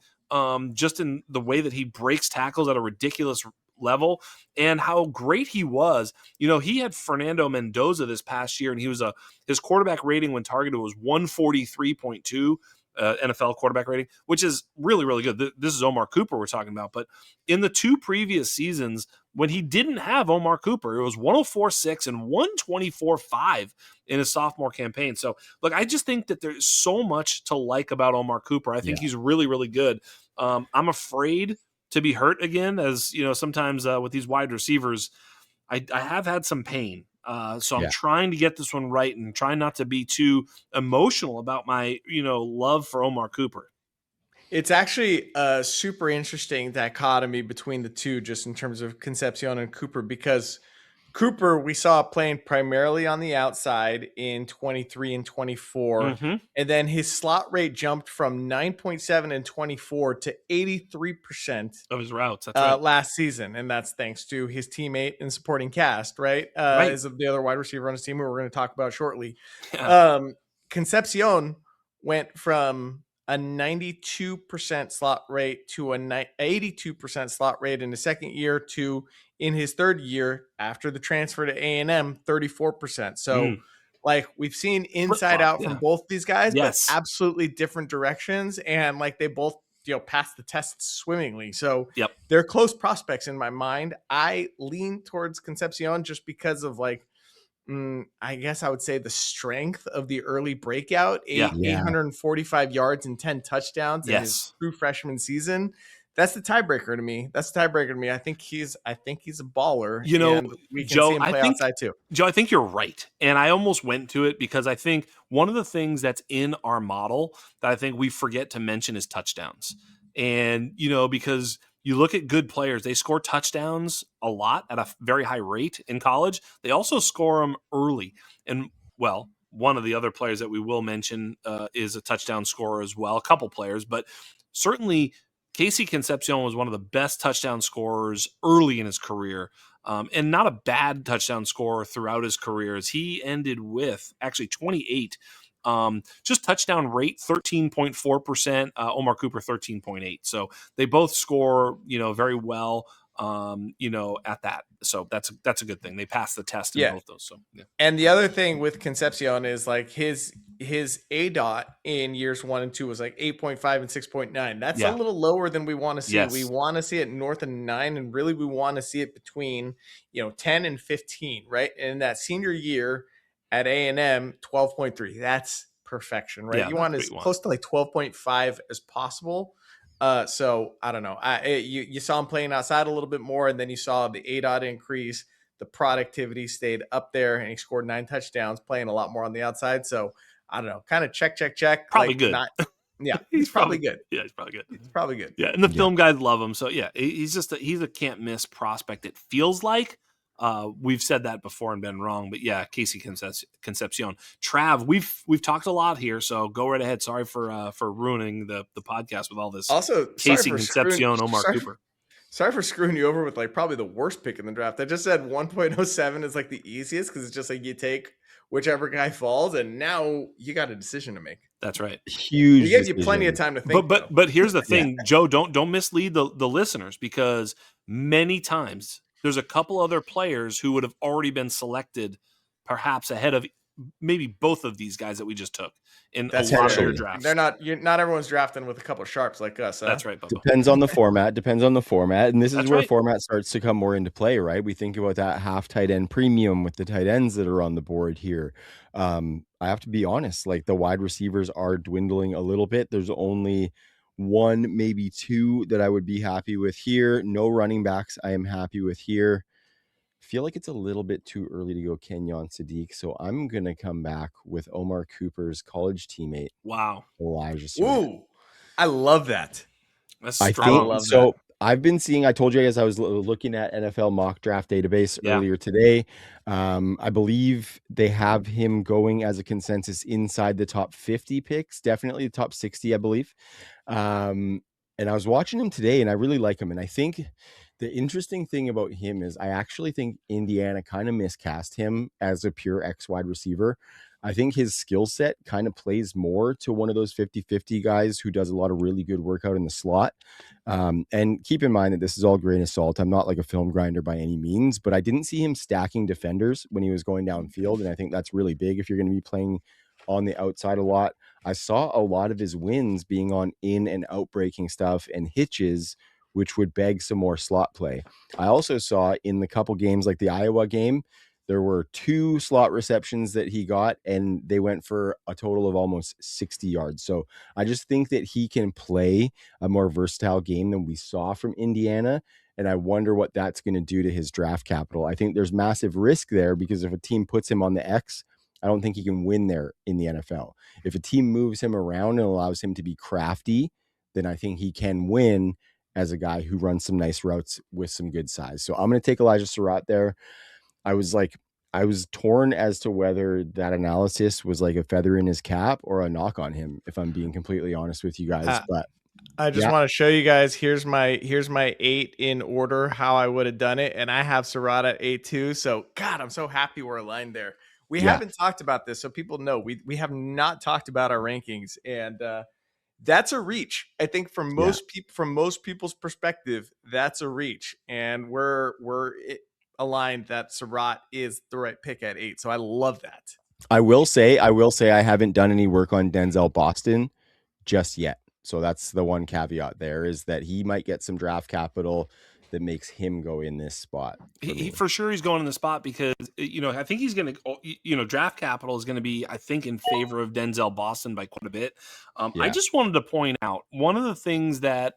just in the way that he breaks tackles at a ridiculous level and how great he was. He had Fernando Mendoza this past year, and his quarterback rating when targeted was 143.2. NFL quarterback rating, which is really, really good. This is Omar Cooper we're talking about. But in the two previous seasons, when he didn't have Omar Cooper, it was 104.6 and 124.5 in his sophomore campaign. So, look, I just think that there's so much to like about Omar Cooper. I think he's really, really good. I'm afraid to be hurt again, as sometimes with these wide receivers, I have had some pain. So I'm trying to get this one right and trying not to be too emotional about my, love for Omar Cooper. It's actually a super interesting dichotomy between the two, just in terms of Concepcion and Cooper, because Cooper, we saw playing primarily on the outside in 23 and 24. Mm-hmm. And then his slot rate jumped from 9.7 and 24 to 83% of his routes. That's right. Last season. And that's thanks to his teammate and supporting cast, right? Right. Is the other wide receiver on his team, who we're going to talk about shortly. Yeah. Concepcion went from a 92% slot rate to an 82% slot rate in the second year to, in his third year after the transfer to A&M, 34%. So like we've seen inside out from both these guys, but absolutely different directions. And like they both, passed the test swimmingly. So they're close prospects in my mind. I lean towards Concepcion just because of I guess I would say the strength of the early breakout, 845 yards and 10 touchdowns in his true freshman season. That's the tiebreaker to me. I think he's a baller. And we can Joe, see him play outside too. Joe, I think you're right. And I almost went to it because I think one of the things that's in our model that I think we forget to mention is touchdowns. And, because you look at good players, they score touchdowns a lot at a very high rate in college. They also score them early. And, well, one of the other players that we will mention is a touchdown scorer as well, a couple players. But certainly Casey Concepcion was one of the best touchdown scorers early in his career, and not a bad touchdown scorer throughout his career, as he ended with actually 28. Just touchdown rate 13.4%, Omar Cooper 13.8. So they both score, very well, at that. So that's a good thing. They passed the test in both those. So And the other thing with Concepcion is like his ADOT in years 1 and 2 was like 8.5 and 6.9. That's a little lower than we want to see. We want to see it north of 9, and really we want to see it between 10 and 15, right? And that senior year at A&M, 12.3. That's perfection, right? You want as close to like 12.5 as possible. So I don't know. You saw him playing outside a little bit more, and then you saw the ADOT increase. The productivity stayed up there, and he scored 9 touchdowns, playing a lot more on the outside. So I don't know. Kind of check. Probably Like good. not. Yeah, he's probably good. Yeah, he's probably good. He's probably good. Yeah, and the Yeah. film guys love him. So yeah, he's a can't miss prospect. It feels like we've said that before and been wrong, but yeah, Casey Concepcion. Trav, we've talked a lot here, so go right ahead. Sorry for ruining the podcast with all this. Also, Casey Concepcion, Omar Cooper. Sorry for screwing you over with like probably the worst pick in the draft. I just said 1.07 is like the easiest because it's just like you take whichever guy falls, and now you got a decision to make. That's right. Huge. We gave you plenty of time to think. But here's the thing, Joe. Don't mislead the listeners, because many times there's a couple other players who would have already been selected, perhaps ahead of maybe both of these guys that we just took in a lot of your drafts. They're not. Not everyone's drafting with a couple of sharps like us. Huh? That's right, Bubba. Depends on the format. And this is where format starts to come more into play, right? We think about that half tight end premium with the tight ends that are on the board here. I have to be honest, like the wide receivers are dwindling a little bit. There's only one, maybe two that I would be happy with here. No running backs I am happy with here. Feel like it's a little bit too early to go Kenyon Sadiq, so I'm gonna come back with Omar Cooper's college teammate. Wow, Elijah Surratt. Ooh, I love that. That's strong. I've been seeing. I told you guys I was looking at NFL mock draft database earlier today. I believe they have him going as a consensus inside the top 50 picks, definitely the top 60, I believe. And I was watching him today, and I really like him, and I think. The interesting thing about him is I actually think Indiana kind of miscast him as a pure X wide receiver. I think his skill set kind of plays more to one of those 50-50 guys who does a lot of really good work out in the slot. And keep in mind that this is all grain of salt. I'm not like a film grinder by any means, but I didn't see him stacking defenders when he was going downfield. And I think that's really big if you're going to be playing on the outside a lot. I saw a lot of his wins being on in and out breaking stuff and hitches, which would beg some more slot play. I also saw in the couple games like the Iowa game, there were 2 slot receptions that he got, and they went for a total of almost 60 yards. So I just think that he can play a more versatile game than we saw from Indiana, and I wonder what that's going to do to his draft capital. I think there's massive risk there because if a team puts him on the X, I don't think he can win there in the NFL. If a team moves him around and allows him to be crafty, then I think he can win as a guy who runs some nice routes with some good size. So I'm going to take Elijah Surratt there. I was torn as to whether that analysis was like a feather in his cap or a knock on him, if I'm being completely honest with you guys. But I just want to show you guys, here's my 8 in order, how I would have done it. And I have Surratt at 8 too. So God, I'm so happy we're aligned there. We haven't talked about this, so people know we have not talked about our rankings, and that's a reach. I think from most people, from most people's perspective, that's a reach, and we're aligned that Surratt is the right pick at 8. So I love that. I will say I haven't done any work on Denzel Boston just yet. So that's the one caveat there, is that he might get some draft capital that makes him go in this spot. He for sure he's going in the spot because, I think he's going to, draft capital is going to be, I think, in favor of Denzel Boston by quite a bit. I just wanted to point out one of the things that,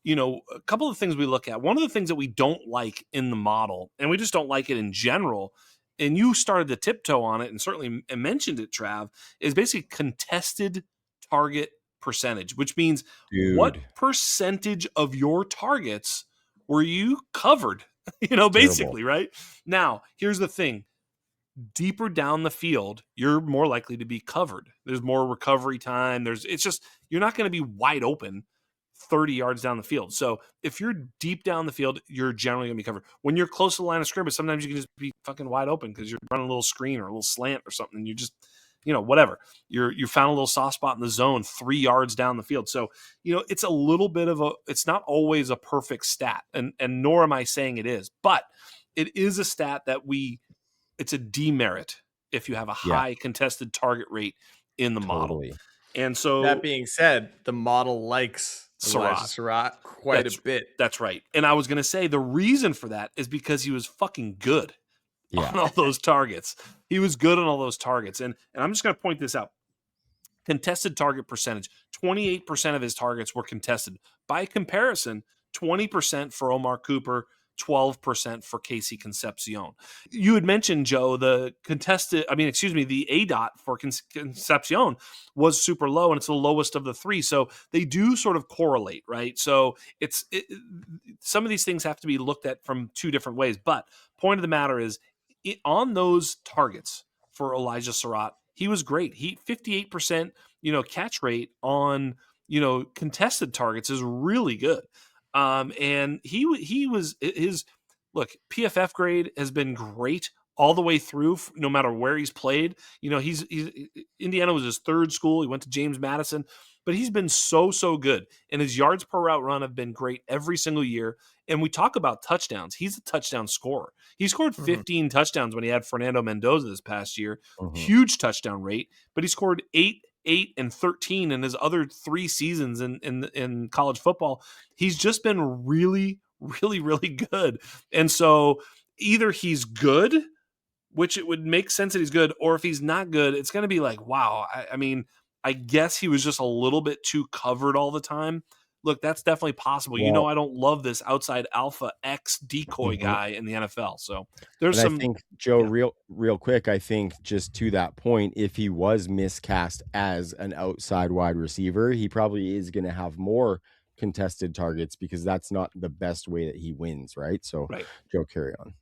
a couple of things we look at. One of the things that we don't like in the model, and we just don't like it in general, and you started to tiptoe on it and certainly mentioned it, Trav, is basically contested target percentage, which means what percentage of your targets were you covered, basically, right? Now, here's the thing. Deeper down the field, you're more likely to be covered. There's more recovery time. You're not going to be wide open 30 yards down the field. So if you're deep down the field, you're generally going to be covered. When you're close to the line of scrimmage, sometimes you can just be fucking wide open because you're running a little screen or a little slant or something. You just, whatever. You found a little soft spot in the zone 3 yards down the field. So, it's a little bit of it's not always a perfect stat, and nor am I saying it is, but it is a stat that it's a demerit if you have a high contested target rate in the model. And so that being said, the model likes Surratt quite a bit. That's right. And I was going to say the reason for that is because he was fucking good on all those targets. He was good on all those targets. And I'm just going to point this out. Contested target percentage, 28% of his targets were contested. By comparison, 20% for Omar Cooper, 12% for Casey Concepcion. You had mentioned, Joe, the ADOT for Concepcion was super low, and it's the lowest of the three. So they do sort of correlate, right? So some of these things have to be looked at from two different ways. But point of the matter is, on those targets for Elijah Surratt, he was great. 58%, catch rate on, contested targets is really good. And he was his PFF grade has been great all the way through, no matter where he's played. He's Indiana was his third school. He went to James Madison, but he's been so good. And his yards per route run have been great every single year. And we talk about touchdowns. He's a touchdown scorer. He scored 15 touchdowns when he had Fernando Mendoza this past year. Huge touchdown rate, but he scored 8, and 13 in his other 3 seasons in college football. He's just been really, really, really good. And so either he's good, which it would make sense that he's good, or if he's not good, it's going to be like, wow. I mean, I guess he was just a little bit too covered all the time. Look, that's definitely possible. Well, I don't love this outside alpha X decoy guy in the NFL. So there's and some. I think, Joe, real quick, I think just to that point, if he was miscast as an outside wide receiver, he probably is going to have more contested targets because that's not the best way that he wins, right? So, Right. Joe, carry on.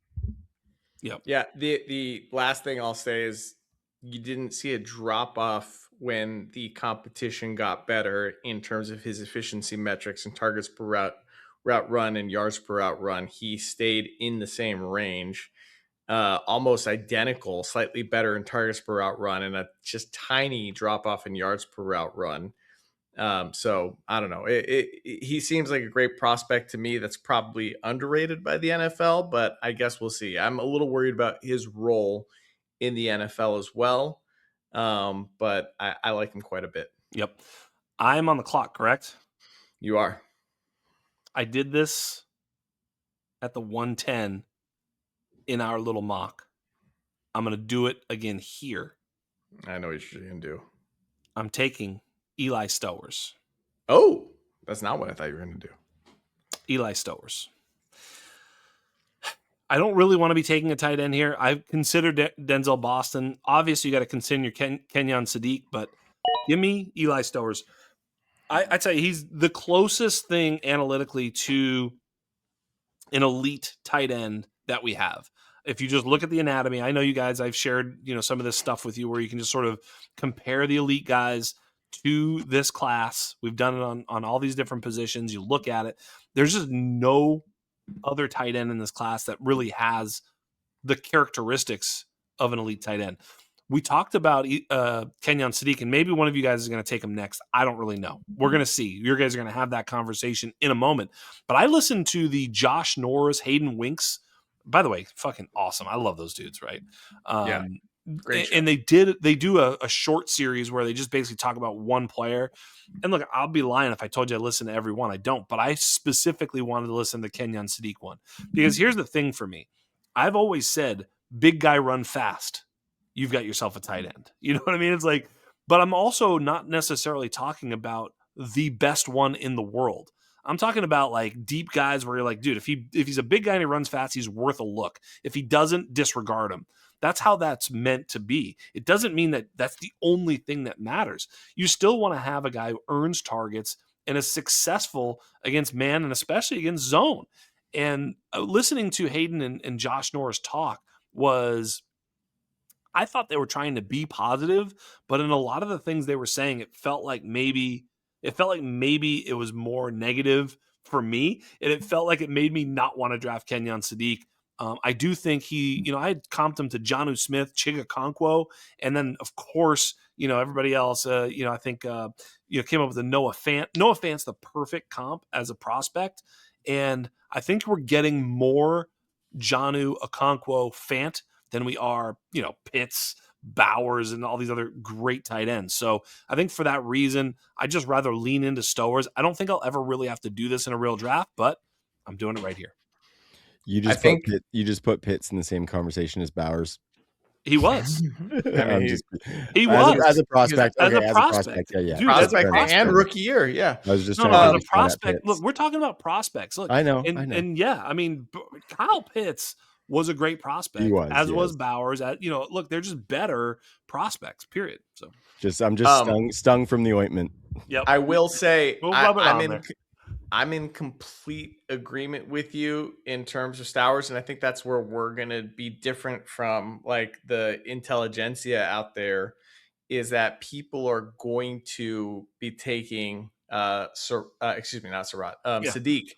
Yep. Yeah. The last thing I'll say is you didn't see a drop off when the competition got better in terms of his efficiency metrics and targets per route run and yards per route run. He stayed in the same range, almost identical, slightly better in targets per route run, and a just tiny drop off in yards per route run. So I don't know. He seems like a great prospect to me. That's probably underrated by the NFL, but I guess we'll see. I'm a little worried about his role in the NFL as well. But I like him quite a bit. Yep. I'm on the clock, correct? You are. I did this at the 110 in our little mock. I'm going to do it again here. I know what you're going to do. I'm taking Eli Stowers. Oh, that's not what I thought you were going to do. Eli Stowers. I don't really want to be taking a tight end here. I've considered Denzel Boston. Obviously, you got to consider your Kenyon Sadiq, but give me Eli Stowers. I'd say he's the closest thing analytically to an elite tight end that we have. If you just look at the anatomy, I know you guys, I've shared, some of this stuff with you where you can just sort of compare the elite guys to this class. We've done it on all these different positions. You look at it. There's just no other tight end in this class that really has the characteristics of an elite tight end. We talked about Kenyon Sadiq, and maybe one of you guys is going to take him next. I don't really know. We're going to see. You guys are going to have that conversation in a moment. But I listened to the Josh Norris, Hayden Winks. By the way, fucking awesome. I love those dudes, right? Yeah. Great show. And they do a short series where they just basically talk about one player. And look, I'll be lying if I told you I listen to every one. I don't, but I specifically wanted to listen to the Kenyon Sadiq one because here's the thing for me. I've always said, big guy run fast. You've got yourself a tight end. You know what I mean? It's like, but I'm also not necessarily talking about the best one in the world. I'm talking about like deep guys where you're like, dude, if he's a big guy and he runs fast, he's worth a look. If he doesn't, disregard him. That's how that's meant to be. It doesn't mean that that's the only thing that matters. You still want to have a guy who earns targets and is successful against man and especially against zone. And listening to Hayden and Josh Norris talk was, I thought they were trying to be positive, but in a lot of the things they were saying, it felt like maybe it was more negative for me, and it felt like it made me not want to draft Kenyon Sadiq. I do think I had comped him to Jonnu Smith, Chiga Okonkwo, and then of course, everybody else. I think came up with a Noah Fant. Noah Fant's the perfect comp as a prospect, and I think we're getting more Jonnu Okonkwo Fant than we are, Pitts, Bowers, and all these other great tight ends. So I think for that reason, I just rather lean into Stowers. I don't think I'll ever really have to do this in a real draft, but I'm doing it right here. You just put Pitts in the same conversation as Bowers. He was. I mean, He was. as a prospect. As Okay, a as a prospect. Yeah, Dude, that's as a fair enough. prospect and rookie year. Yeah. I was just No, trying to as a understand that prospect. Look, Pitts. we're talking about prospects. Look, I know. and yeah, I mean, Kyle Pitts was a great prospect, He was, as yes. was Bowers. Look, they're just better prospects. Period. So I'm just stung from the ointment. yep. I will say We'll rub it on there. I'm in complete agreement with you in terms of Stowers, and I think that's where we're going to be different from like the intelligentsia out there, is that people are going to be taking excuse me, not Surratt, Sadiq,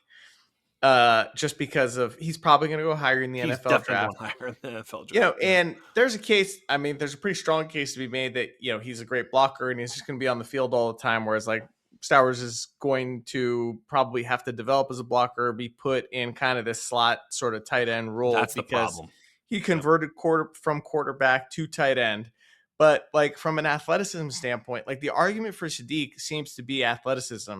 just because of he's probably going to go higher in the He's NFL draft. Going higher in the NFL draft. You know, and there's a case. I mean, there's a pretty strong case to be made that he's a great blocker and he's just going to be on the field all the time. Whereas like Stowers is going to probably have to develop as a blocker, be put in kind of this slot sort of tight end role. That's the because problem. he converted from quarterback to tight end. But like from an athleticism standpoint, like the argument for Sadiq seems to be athleticism.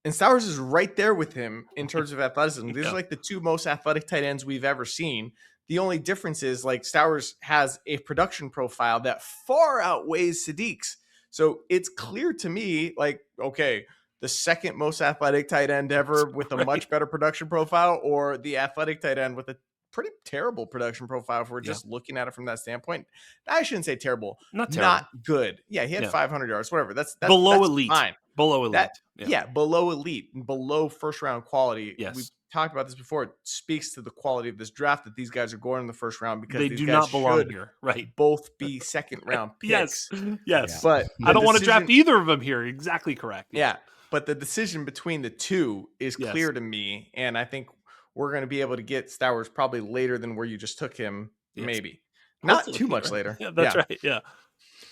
And Stowers is right there with him in terms of athleticism. These are like the two most athletic tight ends we've ever seen. The only difference is like Stowers has a production profile that far outweighs Sadiq's. So it's clear to me, like, okay, the second most athletic tight end ever with a much better production profile, or the athletic tight end with a pretty terrible production profile if we're just looking at it from that standpoint. I shouldn't say terrible. Not good. Yeah, he had 500 yards, whatever. That's below that's elite. Fine. Below elite. Below elite and below first round quality. Yes. We've talked about this before. It speaks to the quality of this draft that these guys are going in the first round, because they these do guys not belong here. Right. Both be second round picks. Yes. But I don't want to draft either of them here. Exactly correct. Yeah. But the decision between the two is clear to me. And I think we're going to be able to get Stowers probably later than where you just took him. Maybe. Not too much later. Yeah, that's right. Yeah.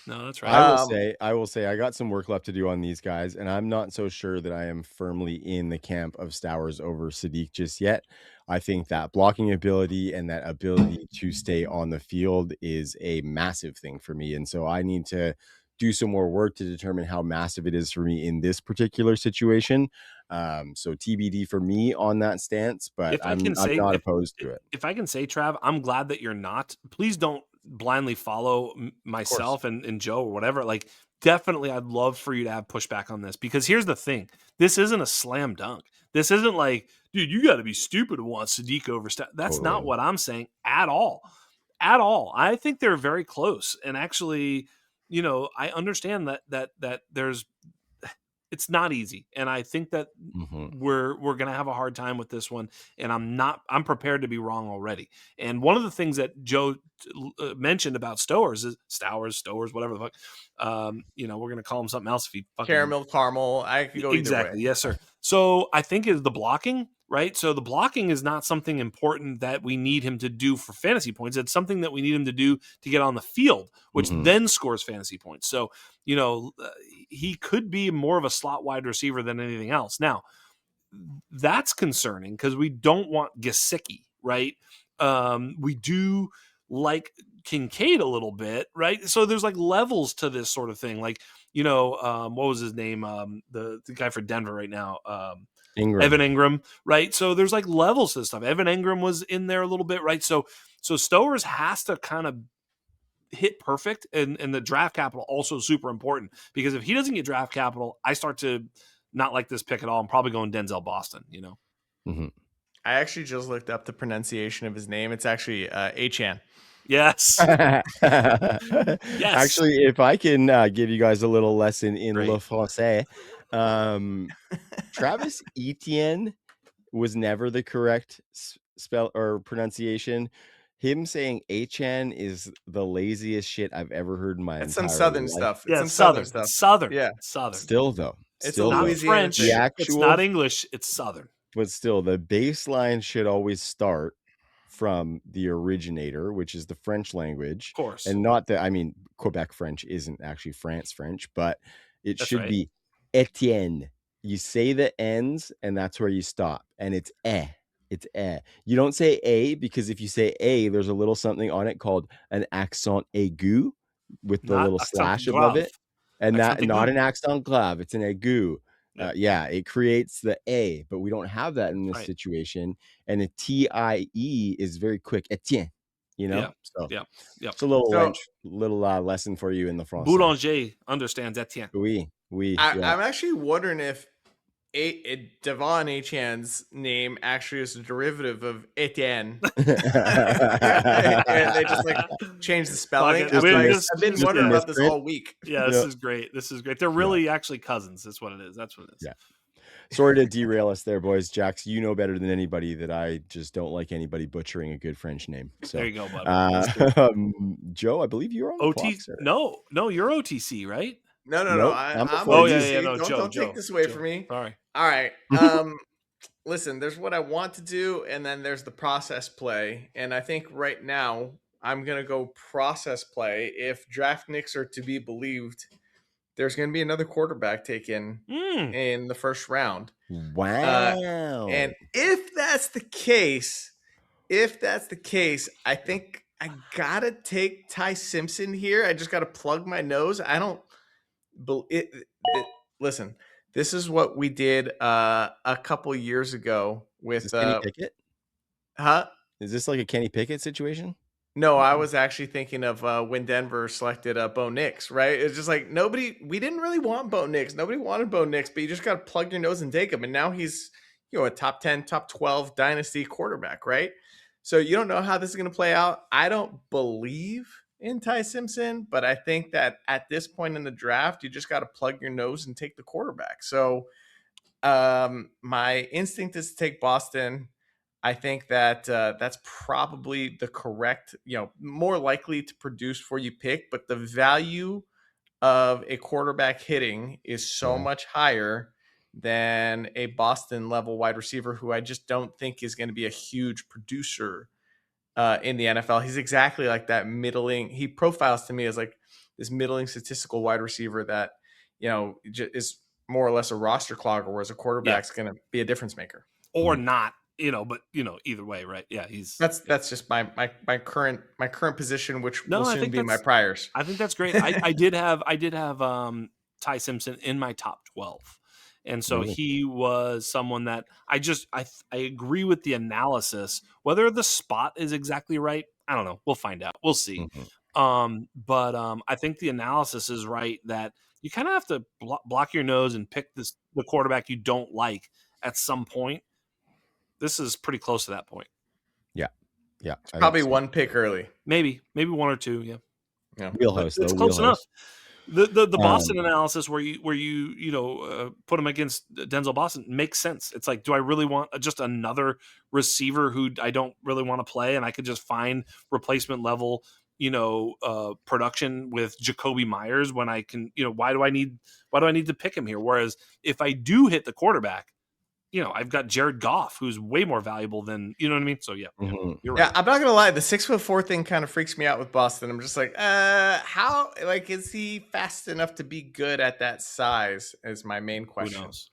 No, that's right. I will say I got some work left to do on these guys, and I'm not so sure that I am firmly in the camp of Stowers over Sadiq just yet. I think that blocking ability and that ability to stay on the field is a massive thing for me. And so I need to do some more work to determine how massive it is for me in this particular situation. So TBD for me on that stance, but I'm not opposed to it. If I can say, Trav, I'm glad that you're not. Please don't blindly follow myself and Joe or whatever. Like, definitely I'd love for you to have pushback on this, because here's the thing. This isn't a slam dunk. This isn't like, dude, you got to be stupid to want Sadiq over Stowers. That's not what I'm saying at all. At all. I think they're very close. And actually, I understand that there's, it's not easy. And I think that we're going to have a hard time with this one. And I'm prepared to be wrong already. And one of the things that Joe mentioned about Stowers, whatever the fuck, we're going to call him something else if he fucking caramel. I could go exactly. Either way. Yes, sir. So I think is the blocking, right? So the blocking is not something important that we need him to do for fantasy points. It's something that we need him to do to get on the field, which then scores fantasy points. So, he could be more of a slot wide receiver than anything else. Now, that's concerning because we don't want Gesicki, right? We do like Kincaid a little bit, right? So there's like levels to this sort of thing. Like, what was his name? The guy for Denver right now, Ingram. Evan Ingram, right? So there's like levels to this stuff. Evan Ingram was in there a little bit, right? So Stowers has to kind of hit perfect, and the draft capital also super important, because if he doesn't get draft capital, I start to not like this pick at all. I'm probably going Denzel Boston, I actually just looked up the pronunciation of his name. It's actually Achan. Yes. Yes. Actually, if I can give you guys a little lesson in Le Français, Travis Etienne was never the correct spell or pronunciation. Him saying Achan is the laziest shit I've ever heard in my entire life. It's some southern stuff. Yeah, some southern stuff. Southern. Yeah. Southern. Still, though. It's not French. It's not English. It's Southern. But still, the baseline should always start from the originator, which is the French language. Of course. And not that, Quebec French isn't actually France French, but it should be Etienne. You say the ends, and that's where you stop. And it's eh. It's eh. You don't say a, because if you say a, there's a little something on it called an accent aigu with the little slash above it. And that not an accent grave, it's an aigu. It creates the a, but we don't have that in this situation. And the TIE is very quick. Etienne. you know? Yeah. So Yeah. Yep. it's a little So lesson for you in the français. Boulanger understands Etienne. Oui, yeah. I'm actually wondering if Devon Achan's name actually is a derivative of Etienne. And they just like changed the spelling. Fucking- I've been wondering about this all week. Yeah, this is great. This is great. They're really actually cousins. That's what it is. That's what it is. Yeah. Sorry to derail us there, boys. Jax, you know better than anybody that I just don't like anybody butchering a good French name. So There you go, bud. Joe, I believe you're on the clock, sir. No, you're OTC, right? No. Nope, I'm before OTC. you. No, Don't Joe, take this away Joe. from me. Sorry. All right. Listen, there's what I want to do, and then there's the process play. And I think right now I'm gonna go process play. If draft nicks are to be believed, there's gonna be another quarterback taken in the first round. Wow. And if that's the case, I think I gotta take Ty Simpson here. I just gotta plug my nose. I don't listen. This is what we did a couple years ago with Kenny Pickett. Huh? Is this like a Kenny Pickett situation? No, I was actually thinking of when Denver selected Bo Nix, right? It's just like we didn't really want Bo Nix. Nobody wanted Bo Nix, but you just got to plug your nose and take him. And now he's, a top 10, top 12 dynasty quarterback, right? So you don't know how this is going to play out. I don't believe in Ty Simpson, but I think that at this point in the draft, you just got to plug your nose and take the quarterback. So my instinct is to take Boston. I think that that's probably the correct, more likely to produce for you pick, but the value of a quarterback hitting is so much higher than a Boston level wide receiver who I just don't think is going to be a huge producer in the NFL. He's exactly like that middling. He profiles to me as like this middling statistical wide receiver that, is more or less a roster clogger, whereas a quarterback's going to be a difference maker. Or not, but either way, right? Yeah, that's just my current position, which will soon be my priors. I think that's great. I did have Ty Simpson in my top 12. And so he was someone that I agree with the analysis. Whether the spot is exactly right, I don't know. We'll find out. We'll see. But I think the analysis is right that you kind of have to block your nose and pick the quarterback you don't like at some point. This is pretty close to that point. Yeah. It's probably one pick early. Maybe one or two. Yeah. Wheelhouse. It's close enough. The Boston analysis where you put him against Denzel Boston makes sense. It's like, do I really want just another receiver who I don't really want to play, and I could just find replacement level production with Jacoby Myers when I can, why do I need to pick him here? Whereas if I do hit the quarterback, I've got Jared Goff, who's way more valuable than, you know what I mean? So you're right. Yeah, I'm not gonna lie, the 6'4" thing kind of freaks me out with Boston. I'm just like, how is he fast enough to be good at that size? Is my main question. Who knows?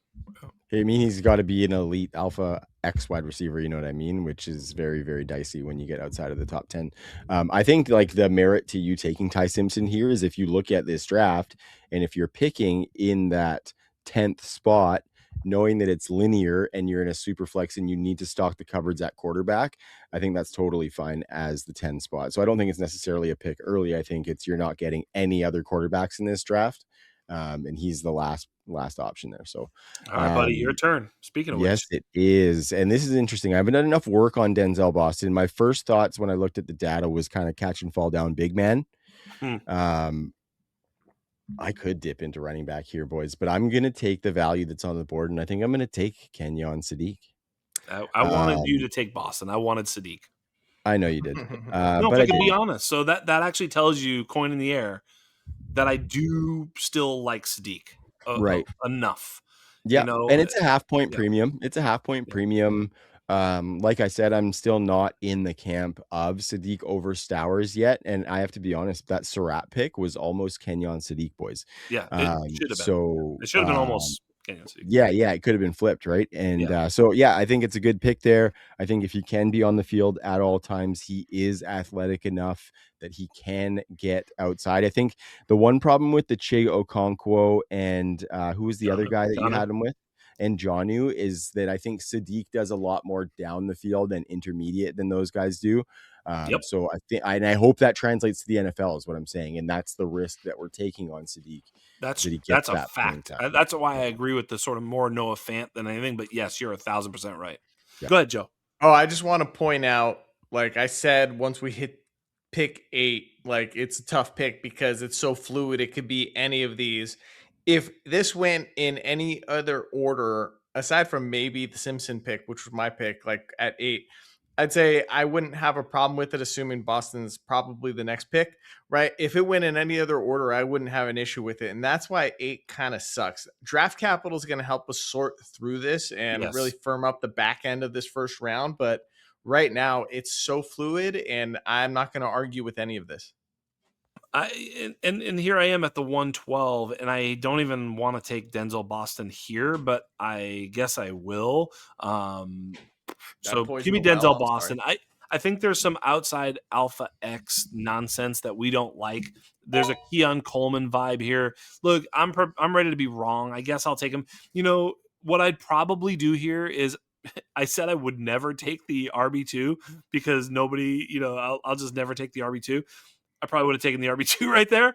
I mean, he's got to be an elite alpha X wide receiver, you know what I mean? Which is very, very dicey when you get outside of the top 10. I think like the merit to you taking Ty Simpson here is if you look at this draft and if you're picking in that 10th spot, knowing that it's linear and you're in a super flex and you need to stock the cupboards at quarterback, I think that's totally fine as the 10 spot. So I don't think it's necessarily a pick early. I think it's you're not getting any other quarterbacks in this draft. And he's the last option there. So all right, buddy, your turn. Speaking of yes, which. it is. And this is interesting. I haven't done enough work on Denzel Boston. My first thoughts when I looked at the data was kind of catch and fall down big man. I could dip into running back here, boys, but I'm going to take the value that's on the board, and I think I'm going to take Kenyon Sadiq. I wanted you to take Boston. I wanted Sadiq. I know you did. No, but if I can be honest. So that actually tells you, coin in the air, that I do still like Sadiq right enough. Yeah, and it's a half point premium. It's a half point premium. Like I said, I'm still not in the camp of Sadiq over Stowers yet, and I have to be honest, that Surratt pick was almost Kenyon Sadiq, boys. Yeah, it should have been. So it should have been almost Kenyon Sadiq. Yeah, it could have been flipped, right? And I think it's a good pick there. I think if he can be on the field at all times, he is athletic enough that he can get outside. I think the one problem with the Che Okonkwo and who was the other guy that you had him with? and Jonnu is that I think Sadiq does a lot more down the field and intermediate than those guys do. Yep. So I think, and I hope that translates to the NFL is what I'm saying. And that's the risk that we're taking on Sadiq. That's That he gets a that playing fact. time. That's why I agree with the sort of more Noah Fant than anything. But yes, you're 1,000% right. Yeah. Go ahead, Joe. Oh, I just want to point out, like I said, once we hit pick 8, like it's a tough pick because it's so fluid. It could be any of these. If this went in any other order, aside from maybe the Simpson pick, which was my pick, like at 8, I'd say I wouldn't have a problem with it, assuming Boston's probably the next pick, right? If it went in any other order, I wouldn't have an issue with it. And that's why 8 kind of sucks. Draft capital is going to help us sort through this and really firm up the back end of this first round. But right now, it's so fluid, and I'm not going to argue with any of this. And here I am at the 112, and I don't even want to take Denzel Boston here, but I guess I will. So give me Denzel Boston. I think there's some outside alpha X nonsense that we don't like. There's a Keon Coleman vibe here. Look, I'm ready to be wrong. I guess I'll take him. You know what I'd probably do here is I said I would never take the RB2 because nobody, I'll just never take the RB2. I probably would have taken the RB2 right there.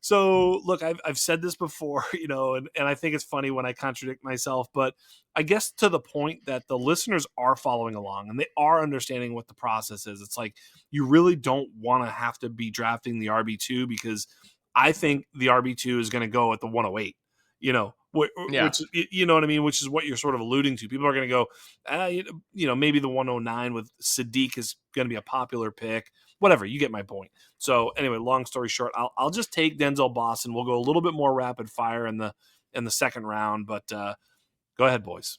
So look, I've said this before, and I think it's funny when I contradict myself, but I guess to the point that the listeners are following along and they are understanding what the process is. It's like, you really don't want to have to be drafting the RB2 because I think the RB2 is going to go at the 108, which, you know what I mean? Which is what you're sort of alluding to. People are going to go, maybe the 109 with Sadiq is going to be a popular pick, whatever. You get my point. So anyway, long story short, I'll just take Denzel Boston. We'll go a little bit more rapid fire in the second round, but go ahead, boys.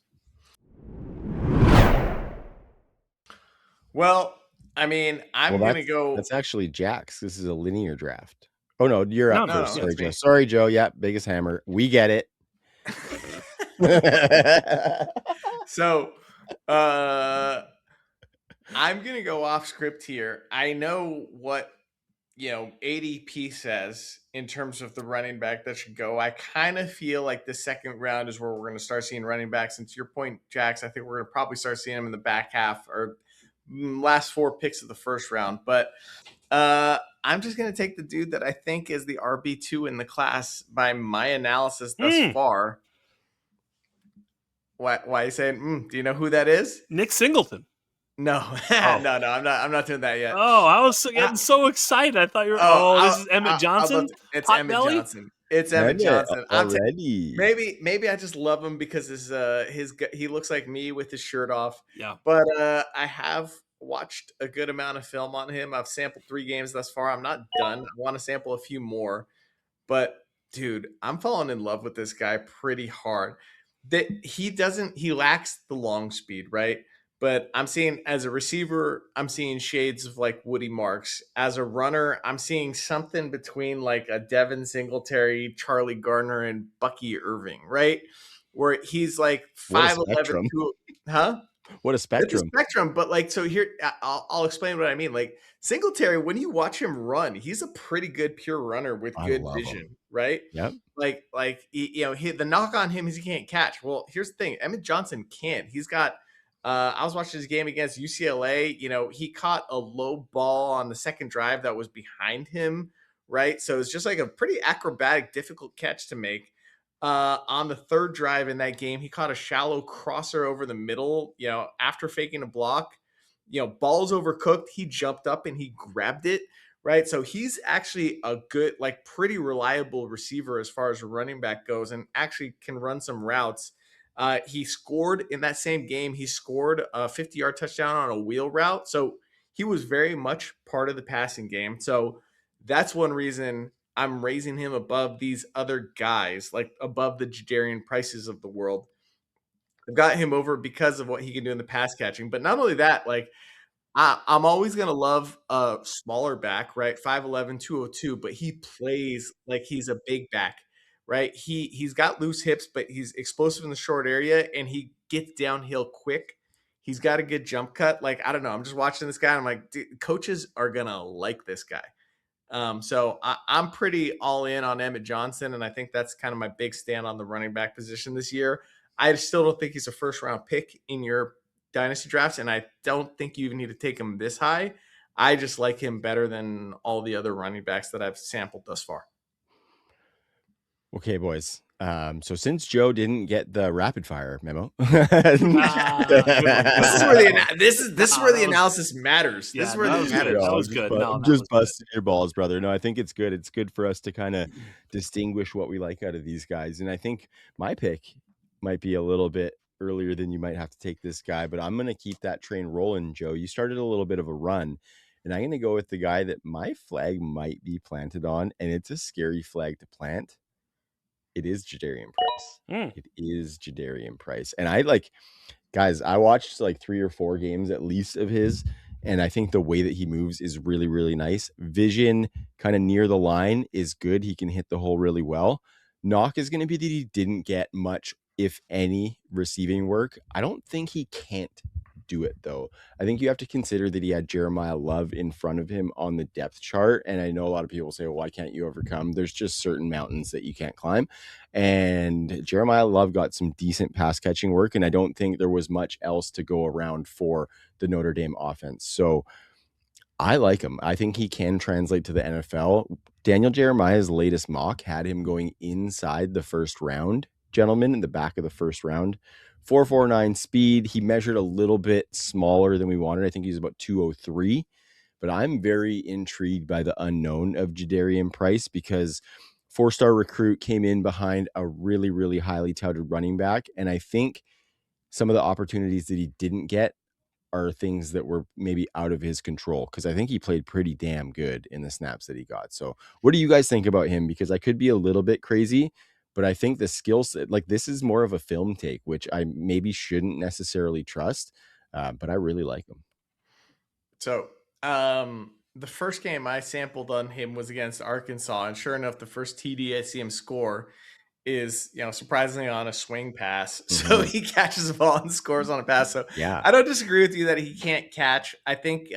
Well, I mean, I'm going to go. That's actually Jax. This is a linear draft. Oh, no, you're up first. Sorry, Joe. Me. Sorry, Joe. Yeah, biggest hammer. We get it. So, I'm going to go off script here. I know what, ADP says in terms of the running back that should go. I kind of feel like the second round is where we're going to start seeing running backs. And to your point, Jax, I think we're going to probably start seeing them in the back half or last 4 picks of the first round. But I'm just going to take the dude that I think is the RB2 in the class by my analysis thus far. Why are you saying, do you know who that is? Nick Singleton. No, no, I'm not doing that yet. Oh, I was getting so excited. I thought you were. This is Emmett Johnson. It's Emmett Johnson. It's Emmett Johnson. Already. Maybe I just love him because he looks like me with his shirt off. Yeah. But I have watched a good amount of film on him. I've sampled 3 games thus far. I'm not done. I want to sample a few more. But dude, I'm falling in love with this guy pretty hard. That he lacks the long speed, right? But I'm seeing, as a receiver, I'm seeing shades of like Woody Marks. As a runner, I'm seeing something between like a Devin Singletary, Charlie Gardner, and Bucky Irving, right? Where he's like 5'11", huh? What a spectrum. It's a spectrum, but like, so here, I'll explain what I mean. Like Singletary, when you watch him run, he's a pretty good pure runner with good vision, right? Yep. The knock on him is he can't catch. Well, here's the thing. Emmett Johnson can't. He's got, I was watching his game against UCLA. He caught a low ball on the second drive that was behind him, right? So it's just like a pretty acrobatic, difficult catch to make. On the third drive in that game, he caught a shallow crosser over the middle, after faking a block. Ball's overcooked. He jumped up and he grabbed it, right? So he's actually a good, like pretty reliable receiver as far as running back goes and actually can run some routes. He scored in that same game. He scored a 50-yard touchdown on a wheel route. So he was very much part of the passing game. So that's one reason I'm raising him above these other guys, like above the Jadarian Prices of the world. I've got him over because of what he can do in the pass catching. But not only that, like I'm always going to love a smaller back, right? 5'11", 202, but he plays like he's a big back. Right, he's got loose hips, but he's explosive in the short area, and he gets downhill quick. He's got a good jump cut. Like I don't know, I'm just watching this guy. And I'm like, dude, coaches are gonna like this guy. So I'm pretty all in on Emmett Johnson, and I think that's kind of my big stand on the running back position this year. I still don't think he's a first round pick in your dynasty drafts, and I don't think you even need to take him this high. I just like him better than all the other running backs that I've sampled thus far. Okay, boys. So since Joe didn't get the rapid fire memo, Good one. This is where the analysis matters. Yeah, This is where that it was good. matters. That was good. No, I'm that just was good. busting your balls, brother. No, I think it's good. It's good for us to kind of distinguish what we like out of these guys. And I think my pick might be a little bit earlier than you might have to take this guy, but I'm going to keep that train rolling, Joe. You started a little bit of a run, and I'm going to go with the guy that my flag might be planted on, and it's a scary flag to plant. It is Jadarian Price. It is Jadarian Price. And guys, I watched like 3 or 4 games at least of his, and I think the way that he moves is really, really nice. Vision kind of near the line is good. He can hit the hole really well. Knock is going to be that he didn't get much, if any, receiving work. I don't think he can't do it, though. I think you have to consider that he had Jeremiyah Love in front of him on the depth chart. And I know a lot of people say, well, why can't you overcome? There's just certain mountains that you can't climb. And Jeremiyah Love got some decent pass catching work. And I don't think there was much else to go around for the Notre Dame offense. So I like him. I think he can translate to the NFL. Daniel Jeremiah's latest mock had him going inside the first round, gentlemen, in the back of the first round. 4.49 speed. He measured a little bit smaller than we wanted. I think he's about 203. But I'm very intrigued by the unknown of Jadarian Price because 4-star recruit came in behind a really, really highly touted running back. And I think some of the opportunities that he didn't get are things that were maybe out of his control, because I think he played pretty damn good in the snaps that he got. So what do you guys think about him? Because I could be a little bit crazy, but I think the skill set, like this is more of a film take, which I maybe shouldn't necessarily trust, but I really like him. So the first game I sampled on him was against Arkansas, and sure enough, the first TD I see him score is, surprisingly on a swing pass. So he catches the ball and scores on a pass. So Yeah, I don't disagree with you that he can't catch. I think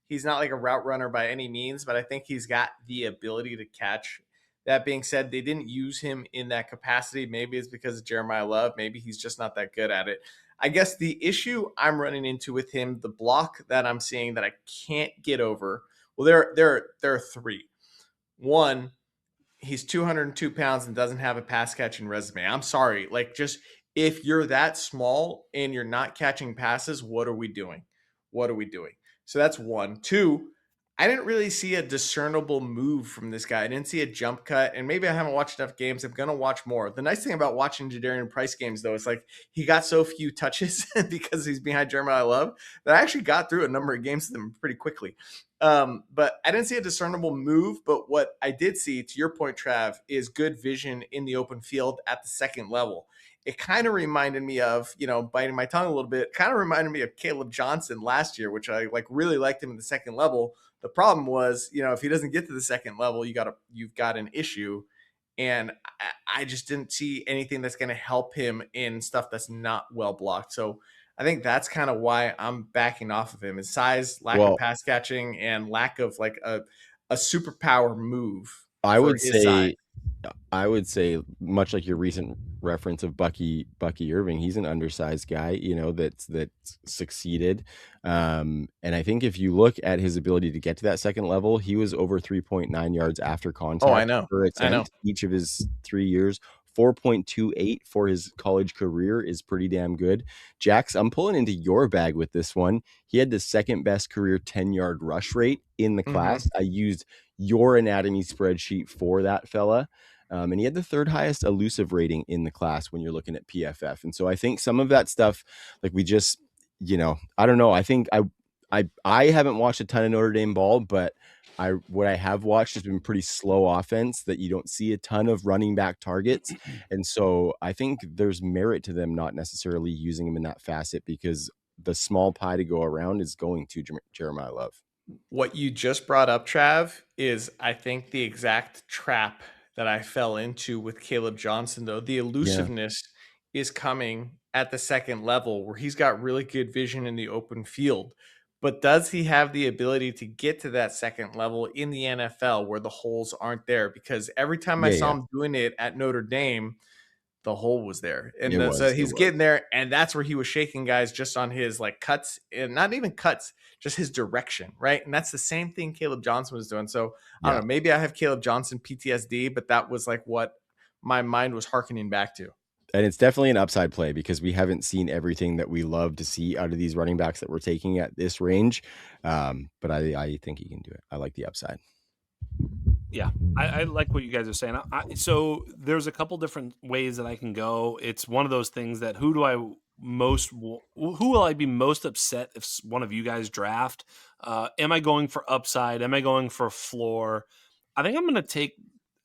he's not like a route runner by any means, but I think he's got the ability to catch. That being said, they didn't use him in that capacity. Maybe it's because of Jeremiyah Love. Maybe he's just not that good at it. I guess the issue I'm running into with him, the block that I'm seeing that I can't get over, well, there are 3. One, he's 202 pounds and doesn't have a pass catching resume. I'm sorry. Like, just if you're that small and you're not catching passes, what are we doing? What are we doing? So that's 1. 2, I didn't really see a discernible move from this guy. I didn't see a jump cut, and maybe I haven't watched enough games. I'm going to watch more. The nice thing about watching Jadarian Price games, though, is like he got so few touches because he's behind Jeremiah Love that I actually got through a number of games with him pretty quickly. But I didn't see a discernible move. But what I did see, to your point, Trav, is good vision in the open field at the second level. It kind of reminded me of, biting my tongue a little bit, kind of reminded me of Caleb Johnson last year, which I really liked him in the second level. The problem was, if he doesn't get to the second level, you've got an issue. And I just didn't see anything that's going to help him in stuff that's not well blocked. So I think that's kind of why I'm backing off of him. His size, lack of pass catching, and lack of like a superpower move. I would say much like your recent reference of Bucky Irving, he's an undersized guy, that's succeeded. And I think if you look at his ability to get to that second level, he was over 3.9 yards after contact. Oh, I know. Per attempt each of his 3 years. 4.28 for his college career is pretty damn good. Jax, I'm pulling into your bag with this one. He had the second best career 10-yard rush rate in the class. I used your anatomy spreadsheet for that fella. And he had the 3rd highest elusive rating in the class when you're looking at PFF. And so I think some of that stuff, like we just, I don't know. I think I haven't watched a ton of Notre Dame ball, but what I have watched has been pretty slow offense that you don't see a ton of running back targets. And so I think there's merit to them not necessarily using him in that facet because the small pie to go around is going to Jeremiyah Love. What you just brought up, Trav, is I think the exact trap that I fell into with Caleb Johnson, though. The elusiveness is coming at the second level where he's got really good vision in the open field. but does he have the ability to get to that second level in the NFL where the holes aren't there? Because every time I saw Yeah, him doing it at Notre Dame, the hole was there. And so it he's was. getting there, and that's where he was shaking guys just on his like cuts, and not even cuts, just his direction, right? And that's the same thing Caleb Johnson was doing. So I don't Yeah. know, maybe I have Caleb Johnson PTSD, but that was like what my mind was hearkening back to. And it's definitely an upside play because we haven't seen everything that we love to see out of these running backs that we're taking at this range. But I think he can do it. I like the upside. Yeah, I like what you guys are saying. So there's a couple different ways that I can go. It's one of those things that who will I be most upset if one of you guys draft? Am I going for upside? Am I going for floor? I think I'm going to take,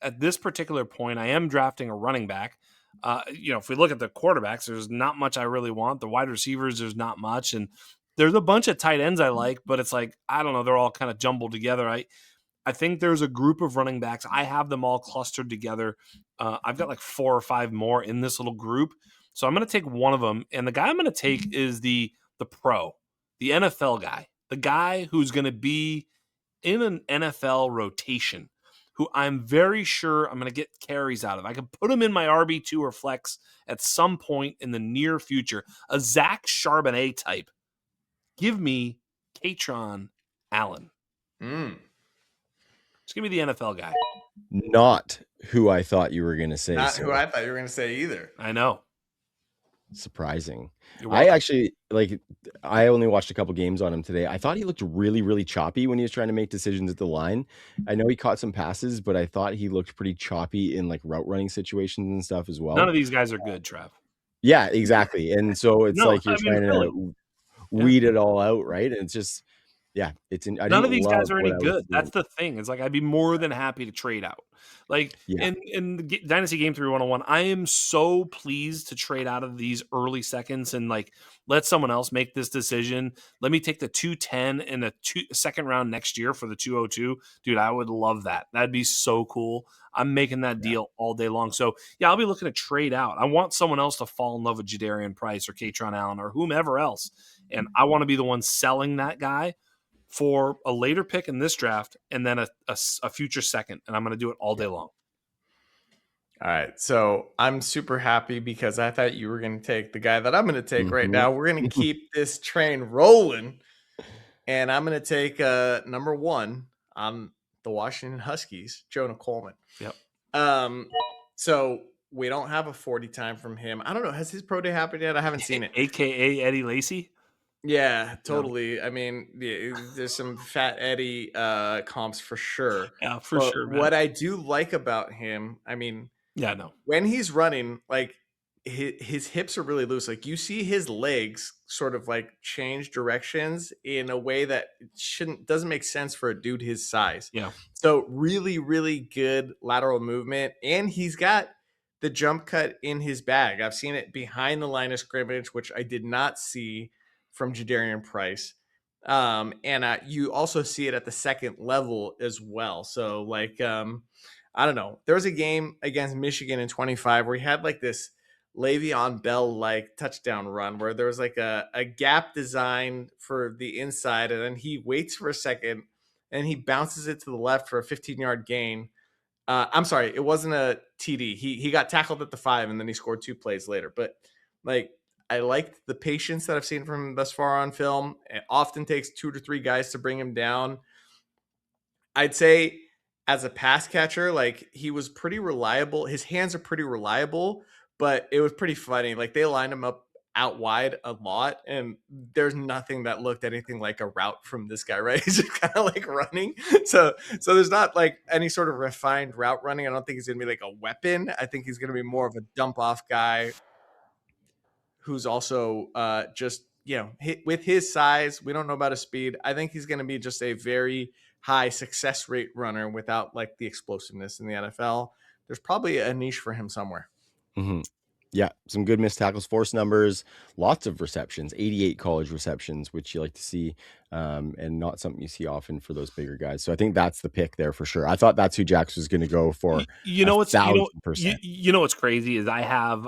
at this particular point, I am drafting a running back. If we look at the quarterbacks, there's not much I really want. The wide receivers, there's not much. And there's a bunch of tight ends I like, but it's like, I don't know, they're all kind of jumbled together. I think there's a group of running backs. I have them all clustered together. I've got like 4 or 5 more in this little group. So I'm going to take one of them. And the guy I'm going to take is the pro, the NFL guy, the guy who's going to be in an NFL rotation, who I'm very sure I'm going to get carries out of. I can put him in my RB2 or flex at some point in the near future. A Zach Charbonnet type. Give me Katron Allen. Just give me the NFL guy. Not who I thought you were going to say. Not who I thought you were going to say either. I know. Surprising. I actually I only watched a couple games on him today. I thought he looked really, really choppy when he was trying to make decisions at the line. I know he caught some passes, but I thought he looked pretty choppy in like route running situations and stuff as well. None of these guys are good, Trav. Yeah, exactly. And so it's like you're trying to weed it all out, right? And it's just, yeah, none of these guys are any good. That's the thing. It's like I'd be more than happy to trade out. Like in the Dynasty Game 3 101, I am so pleased to trade out of these early seconds and like let someone else make this decision. Let me take the 210 and a second round next year for the 202. Dude, I would love that. That'd be so cool. I'm making that deal all day long. So yeah, I'll be looking to trade out. I want someone else to fall in love with Jadarian Price or Katron Allen or whomever else. And I want to be the one selling that guy for a later pick in this draft and then a future second. And I'm going to do it all day long. All right. So I'm super happy because I thought you were going to take the guy that I'm going to take right now. We're going to keep this train rolling. And I'm going to take number 1 on the Washington Huskies, Jonah Coleman. Yep. So we don't have a 40 time from him. I don't know. Has his pro day happened yet? I haven't seen it. AKA Eddie Lacy. Yeah, totally. I mean, there's some Fat Eddie comps for sure. Yeah, for sure, man. What I do like about him, I mean, no. When he's running, like his hips are really loose. Like you see his legs sort of like change directions in a way that doesn't make sense for a dude his size. Yeah. So really, really good lateral movement, and he's got the jump cut in his bag. I've seen it behind the line of scrimmage, which I did not see from Jadarian Price. And you also see it at the second level as well. So like, I don't know. There was a game against Michigan in 25 where he had like this Le'Veon Bell like touchdown run where there was like a gap designed for the inside, and then he waits for a second and he bounces it to the left for a 15-yard gain. I'm sorry, it wasn't a TD. He got tackled at the 5 and then he scored 2 plays later. But like, I liked the patience that I've seen from him thus far on film. It often takes 2 to 3 guys to bring him down. I'd say as a pass catcher, like he was pretty reliable. His hands are pretty reliable, but it was pretty funny. Like they lined him up out wide a lot, and there's nothing that looked anything like a route from this guy, right? He's just kind of like running. So there's not like any sort of refined route running. I don't think he's going to be like a weapon. I think he's going to be more of a dump off guy who's also just, with his size, we don't know about his speed. I think he's going to be just a very high success rate runner without like the explosiveness in the NFL. There's probably a niche for him somewhere. Mm-hmm. Yeah, some good missed tackles, force numbers, lots of receptions, 88 college receptions, which you like to see, and not something you see often for those bigger guys. So I think that's the pick there for sure. I thought that's who Jax was going to go for. You know what's crazy is I have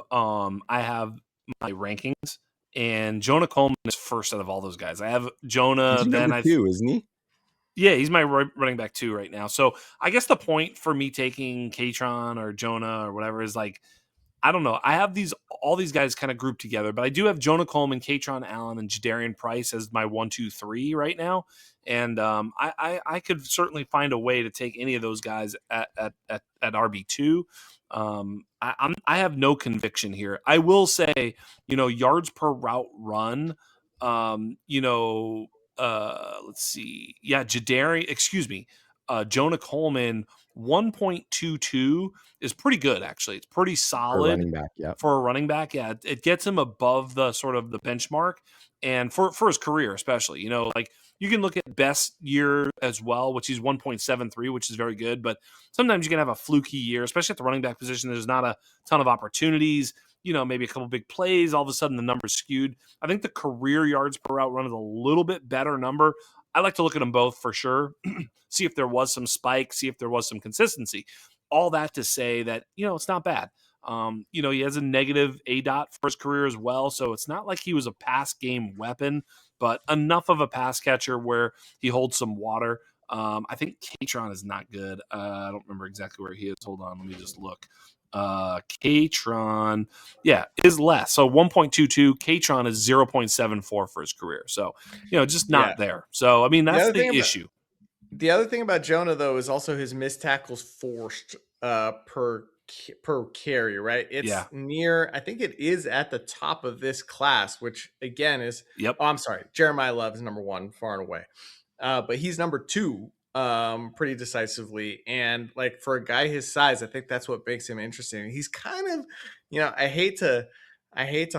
my rankings And Jonah Coleman is first out of all those guys. I have Jonah, He's then number 2, isn't he? Yeah, he's my running back 2 right now. So I guess the point for me taking Katron or Jonah or whatever is like, I don't know. I have all these guys kind of grouped together, but I do have Jonah Coleman, Katron Allen, and Jadarian Price as my 1, 2, 3 right now. And I could certainly find a way to take any of those guys at RB2. I have no conviction here. I will say, yards per route run. Let's see. Yeah, Jonah Coleman 1.22 is pretty good, actually. It's pretty For solid running back, yeah. for a running back. Yeah, it gets him above the sort of the benchmark, and for his career, especially. Like you can look at best year as well, which is 1.73, which is very good. But sometimes you can have a fluky year, especially at the running back position. There's not a ton of opportunities. Maybe a couple big plays. All of a sudden, the number's skewed. I think the career yards per route run is a little bit better number. I like to look at them both for sure. See if there was some spike. See if there was some consistency. All that to say that it's not bad. He has a negative ADOT for his career as well, so it's not like he was a pass game weapon, but enough of a pass catcher where he holds some water. I think Katron is not good. I don't remember exactly where he is. Hold on, let me just look. Katron, is less. So 1.22. Katron is 0.74 for his career. So, just not there. So, I mean, that's the issue. The other thing about Jonah, though, is also his missed tackles forced per carry, right? It's near, I think it is at the top of this class, which again is, I'm sorry, Jeremiyah Love is number 1 far and away. But he's number 2 pretty decisively. And like for a guy his size, I think that's what makes him interesting. He's kind of, I hate to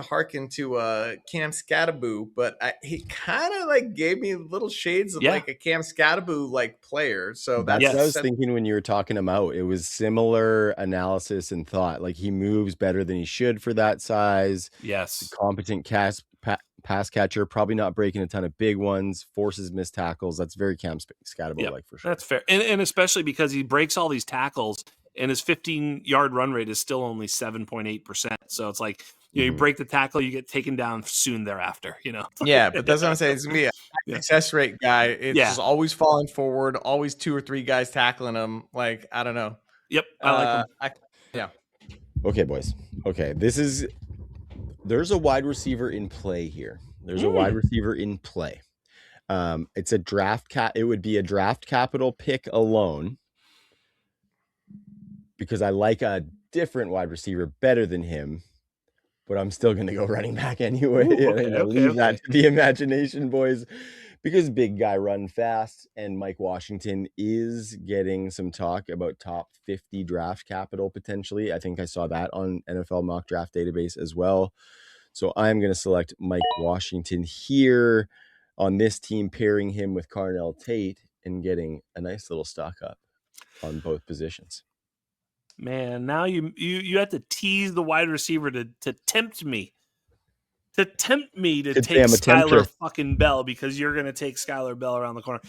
hearken to Cam Scattaboo, but he kind of like gave me little shades of like a Cam Scattaboo like player. So that's what I was thinking when you were talking him out. It was similar analysis and thought. Like he moves better than he should for that size. Yes, competent pass catcher, probably not breaking a ton of big ones, forces missed tackles. That's very Cam Scattaboo like for sure. That's fair, and especially because he breaks all these tackles, and his 15-yard run rate is still only 7.8%. So it's like. You break the tackle, you get taken down soon thereafter, Yeah, but that's what I'm saying. It's going to be a success rate guy. It's just always falling forward, always 2 or 3 guys tackling him. Like, I don't know. Yep, I like him. Okay, boys. Okay, there's a wide receiver in play here. There's a wide receiver in play. It's a draft it would be a draft capital pick alone because I like a different wide receiver better than him. But I'm still going to go running back anyway. Leave that to the imagination, boys, because big guy run fast. And Mike Washington is getting some talk about top 50 draft capital potentially. I think I saw that on NFL mock draft database as well. So I'm going to select Mike Washington here on this team, pairing him with Carnell Tate and getting a nice little stock up on both positions. Man, now you have to tease the wide receiver to tempt me. To tempt me to take Skylar fucking Bell because you're gonna take Skylar Bell around the corner.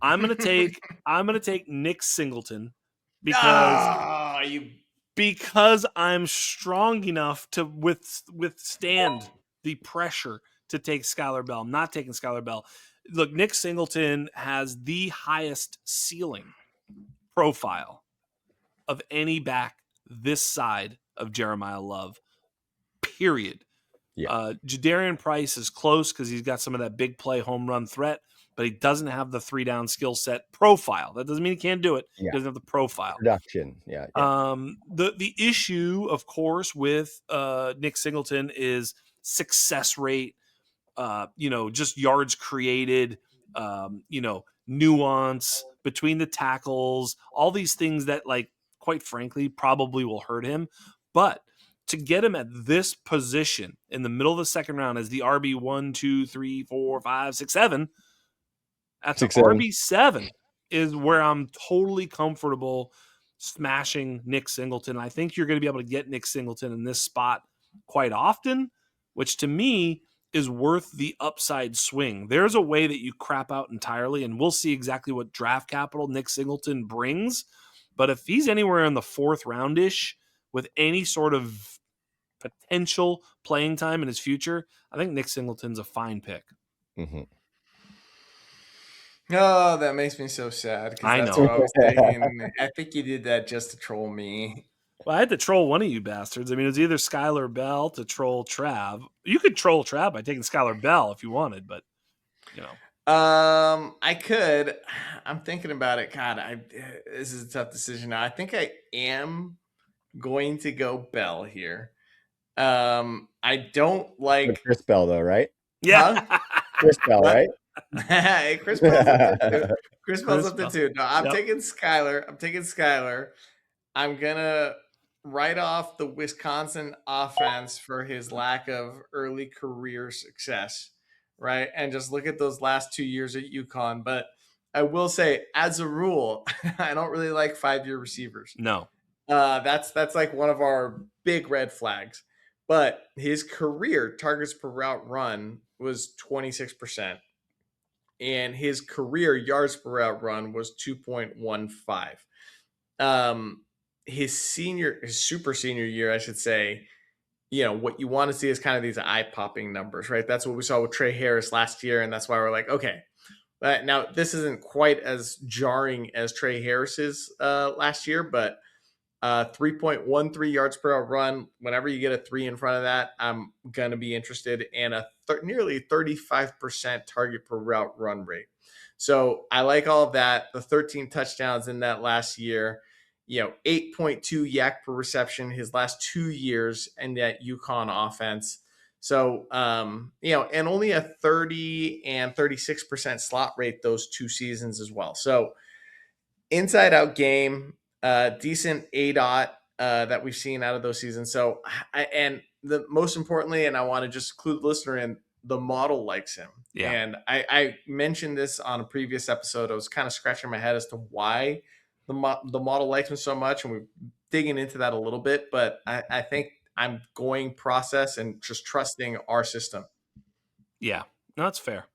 I'm gonna take Nick Singleton because I'm strong enough to withstand the pressure to take Skylar Bell. I'm not taking Skylar Bell. Look, Nick Singleton has the highest ceiling profile of any back this side of Jeremiyah Love, period. Jadarian Price is close because he's got some of that big play home run threat, but he doesn't have the 3-down skill set profile. That doesn't mean he can't do it. He doesn't have the profile. Production. The issue, of course, with Nick Singleton is success rate, just yards created, nuance between the tackles, all these things that, like, quite frankly, probably will hurt him. But to get him at this position in the middle of the second round as the RB 1, 2, 3, 4, 5, 6, 7, at the RB 7 is where I'm totally comfortable smashing Nick Singleton. I think you're going to be able to get Nick Singleton in this spot quite often, which to me is worth the upside swing. There's a way that you crap out entirely, and we'll see exactly what draft capital Nick Singleton brings. But if he's anywhere in the 4th roundish with any sort of potential playing time in his future, I think Nick Singleton's a fine pick. Mm-hmm. Oh, that makes me so sad because I that's know. what I was thinking. I think you did that just to troll me. Well, I had to troll one of you bastards. I mean, it was either Skylar Bell to troll Trav. You could troll Trav by taking Skylar Bell if you wanted, but you know. I could. I'm thinking about it. God, this is a tough decision now. I think I am going to go Bell here. I don't like Chris Bell, though, right? Yeah. Huh? Chris Bell, What? right? Hey, Chris Bell's up there too. Chris Bell's Chris up there Bell. too. No, I'm Yep. taking Skylar. I'm gonna write off the Wisconsin offense for his lack of early career success, right? And just look at those last 2 years at UConn. But I will say, as a rule, I don't really like 5-year receivers. No. That's like one of our big red flags. But his career targets per route run was 26%. And his career yards per route run was 2.15. His super senior year, I should say, what you want to see is kind of these eye-popping numbers, right? That's what we saw with Trey Harris last year, and that's why we're like, okay. Now, this isn't quite as jarring as Trey Harris's last year, but 3.13 yards per route run. Whenever you get a 3 in front of that, I'm going to be interested in a nearly 35% target per route run rate. So I like all of that. The 13 touchdowns in that last year, 8.2 yak per reception his last 2 years in that UConn offense. So, and only a 30 and 36% slot rate those 2 seasons as well. So inside out game, decent ADOT that we've seen out of those seasons. So, most importantly, and I want to just include the listener in, the model likes him. Yeah. And I mentioned this on a previous episode. I was kind of scratching my head as to why the model likes him so much, and we're digging into that a little bit. But I think I'm going process and just trusting our system. Yeah, no, that's fair.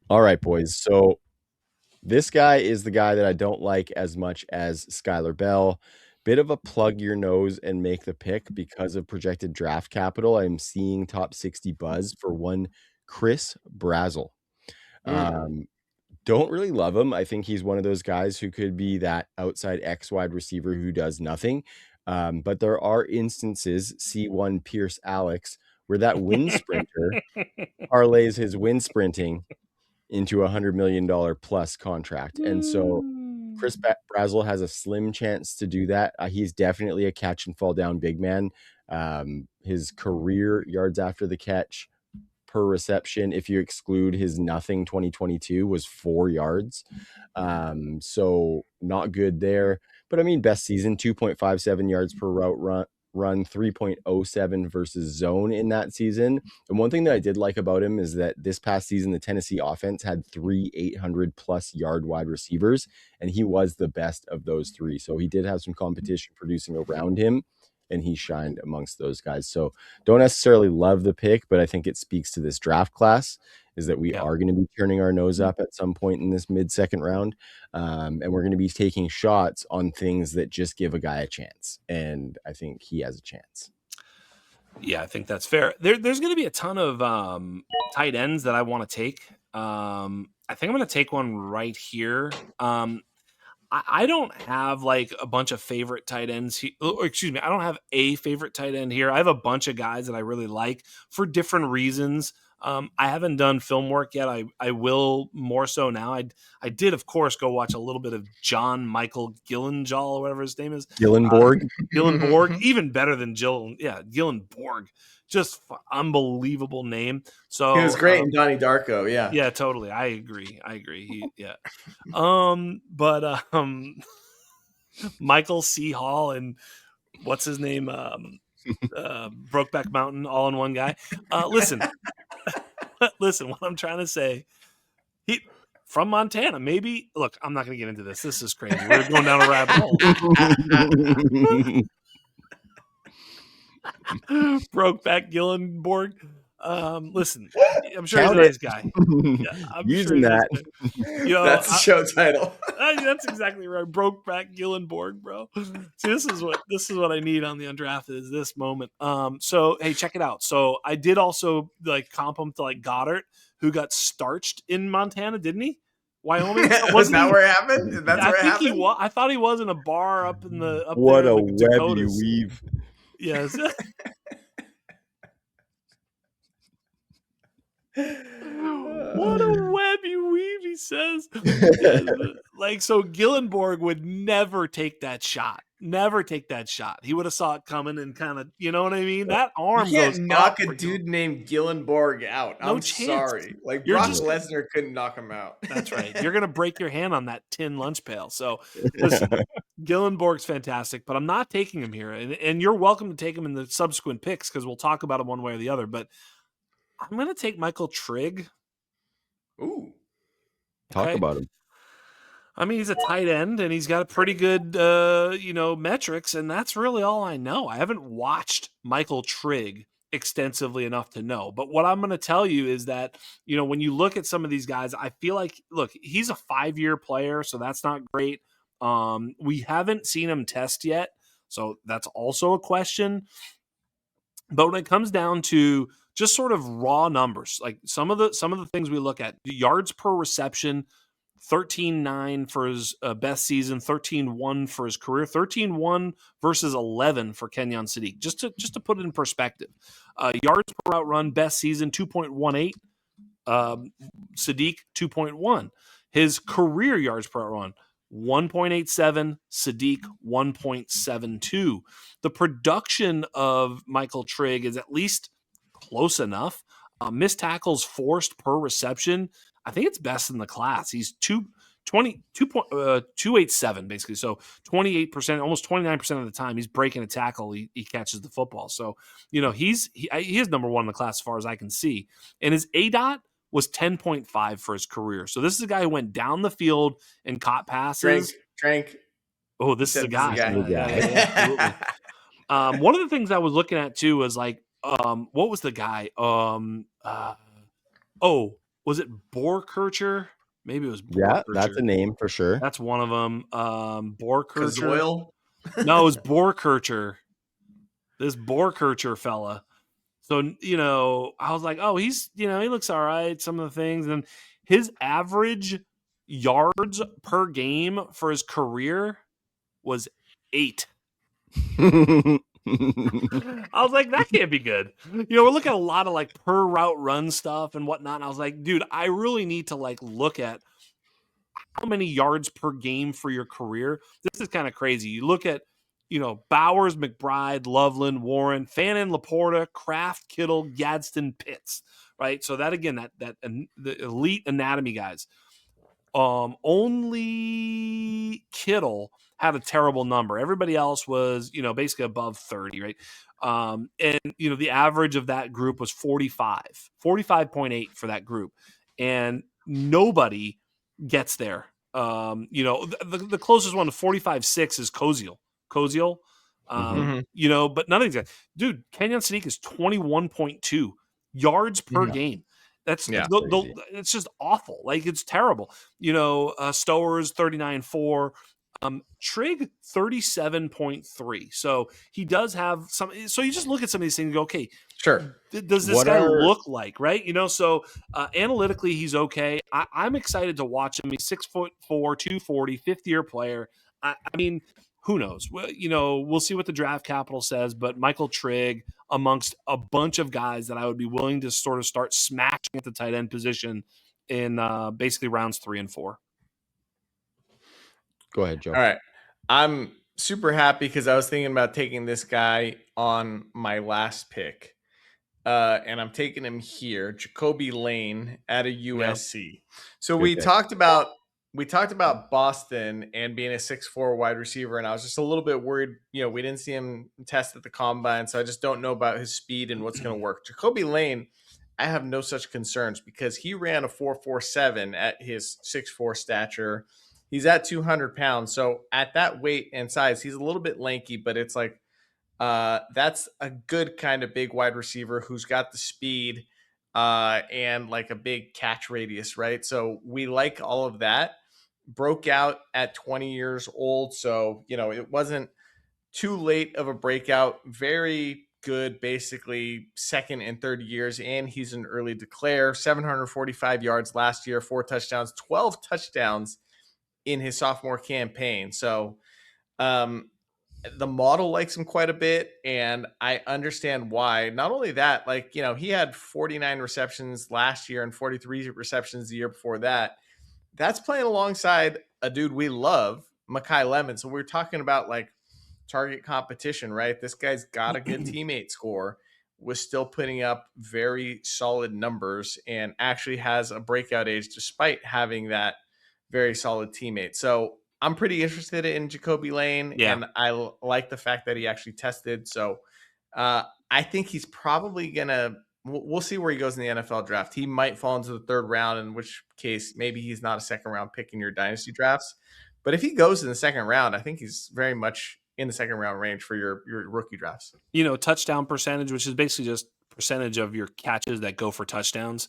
All right, boys. So this guy is the guy that I don't like as much as Skylar Bell. Bit of a plug your nose and make the pick because of projected draft capital. I'm seeing top 60 buzz for one Chris Brazzell. Don't really love him. I think he's one of those guys who could be that outside X wide receiver who does nothing. But there are instances, C1 Pierce Alex, where that wind sprinter parlays his wind sprinting into $100 million plus contract. And so Chris Brazzell has a slim chance to do that. He's definitely a catch and fall down big man. His career yards after the catch per reception, if you exclude his nothing 2022, was 4 yards. So not good there. But I mean, best season, 2.57 yards per route run, 3.07 versus zone in that season. And one thing that I did like about him is that this past season, the Tennessee offense had 3 800+ yard wide receivers, and he was the best of those 3. So he did have some competition producing around him, and he shined amongst those guys. So don't necessarily love the pick, but I think it speaks to this draft class is that we are going to be turning our nose up at some point in this mid-second round. And we're going to be taking shots on things that just give a guy a chance. And I think he has a chance. Yeah, I think that's fair. There's going to be a ton of tight ends that I want to take. I think I'm going to take one right here. I don't have like a bunch of favorite tight ends. Excuse me. I don't have a favorite tight end here. I have a bunch of guys that I really like for different reasons. I haven't done film work yet. I will more so now. I did, of course, go watch a little bit of John Michael Gillenjall or whatever his name is. Gillenborg. Gillenborg, even better than Jill. Yeah, Gillenborg. Just unbelievable name. So he was great in Donnie Darko. Yeah. Yeah, totally. I agree. But Michael C. Hall and what's his name? Brokeback Mountain, all in one guy. Listen, what I'm trying to say, he from Montana, maybe. Look, I'm not going to get into this. This is crazy. We're going down a rabbit hole. Brokeback Gillenborg. Listen, I'm sure he's a nice guy. Yeah, I'm Using sure that. You know, That's the show title. that's exactly right. Broke back Gillenborg, bro. See, this is what I need on the undrafted is this moment. So hey, check it out. So I did also like comp him to like Goddard, who got starched in Montana, didn't he? Wyoming. Was that where it happened? That's I where it think happened? he was. I thought he was in a bar up What there a in the web Dakotas. you weave. Yes. What a web you weave, he says. Like, so Gillenborg would never take that shot. Never take that shot. He would have saw it coming and kind of, you know what I mean? That arm You can't goes knock up a dude named Gillenborg out. No I'm chance. sorry. Like You're Brock just- Lesnar couldn't knock him out. That's right. You're going to break your hand on that tin lunch pail. So listen, Gillenborg's fantastic, but I'm not taking him here. And you're welcome to take him in the subsequent picks because we'll talk about him one way or the other. But I'm going to take Michael Trigg. Ooh. Talk Okay. about him. I mean, he's a tight end, and he's got a pretty good, metrics, and that's really all I know. I haven't watched Michael Trigg extensively enough to know. But what I'm going to tell you is that, when you look at some of these guys, I feel like, look, he's a 5-year player, so that's not great. We haven't seen him test yet, so that's also a question. But when it comes down to just sort of raw numbers, like some of the things we look at, yards per reception, 13.9 for his best season, 13.1 for his career, 13.1 versus 11 for Kenyon Sadiq. Just to put it in perspective, yards per route run, best season 2.18, Sadiq 2.1. His career yards per route run 1.87, Sadiq 1.72. The production of Michael Trigg is at least close enough. Missed tackles forced per reception, I think it's best in the class. He's 287 basically. So 28%, almost 29% of the time he's breaking a tackle, he catches the football. So, he is number one in the class as far as I can see. And his ADOT was 10.5 for his career. So this is a guy who went down the field and caught passes. Trank. Oh, this is a guy. Yeah, absolutely. One of the things I was looking at too was like, what was the guy? Was it Borkircher? Maybe it was Borkircher. Yeah, that's a name for sure. That's one of them. Borkircher. Kazoil? No, it was Borkircher. This Borkircher fella. So, I was like, oh, he's, he looks all right, some of the things. And his average yards per game for his career was 8. I was like, that can't be good. We're looking at a lot of like per route run stuff and whatnot. And I was like, dude, I really need to like look at how many yards per game for your career. This is kind of crazy. You look at, Bowers, McBride, Loveland, Warren, Fannin, Laporta, Kraft, Kittle, Gadsden, Pitts, right? So that again, the elite anatomy guys. Only Kittle had a terrible number. Everybody else was, basically above 30, right? And the average of that group was 45.8 for that group. And nobody gets there. The closest one to 45.6 is Koziel. But none of these guys. Dude, Kenyon Sadiq is 21.2 yards per game. That's it's just awful. Like, it's terrible. Stowers 39.4, Trigg 37.3. So he does have some. So you just look at some of these things and go, okay, sure. Does this guy look like, right? So analytically he's okay. I'm excited to watch him. He's 6'4", 240, 5th-year player. I mean, who knows? Well, we'll see what the draft capital says, but Michael Trigg amongst a bunch of guys that I would be willing to sort of start smashing at the tight end position in basically rounds 3 and 4. Go ahead, Joe. All right. I'm super happy because I was thinking about taking this guy on my last pick. And I'm taking him here, Jacoby Lane at a USC. So we talked about Boston and being a 6'4" wide receiver, and I was just a little bit worried. We didn't see him test at the combine, so I just don't know about his speed and what's going to work. Jacoby Lane, I have no such concerns because he ran a 4.47 at his 6'4" stature. He's at 200 pounds, so at that weight and size, he's a little bit lanky, but it's like that's a good kind of big wide receiver who's got the speed and like a big catch radius, right? So we like all of that. Broke out at 20 years old. So, it wasn't too late of a breakout. Very good, basically second and third years. And he's an early declare. 745 yards last year, 4 touchdowns, 12 touchdowns in his sophomore campaign. So, the model likes him quite a bit, and I understand why. Not only that, he had 49 receptions last year and 43 receptions the year before that. That's playing alongside a dude we love, Mekhi Lemon. So we're talking about like target competition, right? This guy's got a good teammate score, was still putting up very solid numbers, and actually has a breakout age despite having that very solid teammate. So I'm pretty interested in Jacoby Lane, Yeah. and I like the fact that he actually tested. So I think he's probably gonna. We'll see where he goes in the NFL draft. He might fall into the third round, in which case maybe he's not a second round pick in your dynasty drafts. But if he goes in the second round, I think he's very much in the second round range for your rookie drafts. Touchdown percentage, which is basically just percentage of your catches that go for touchdowns.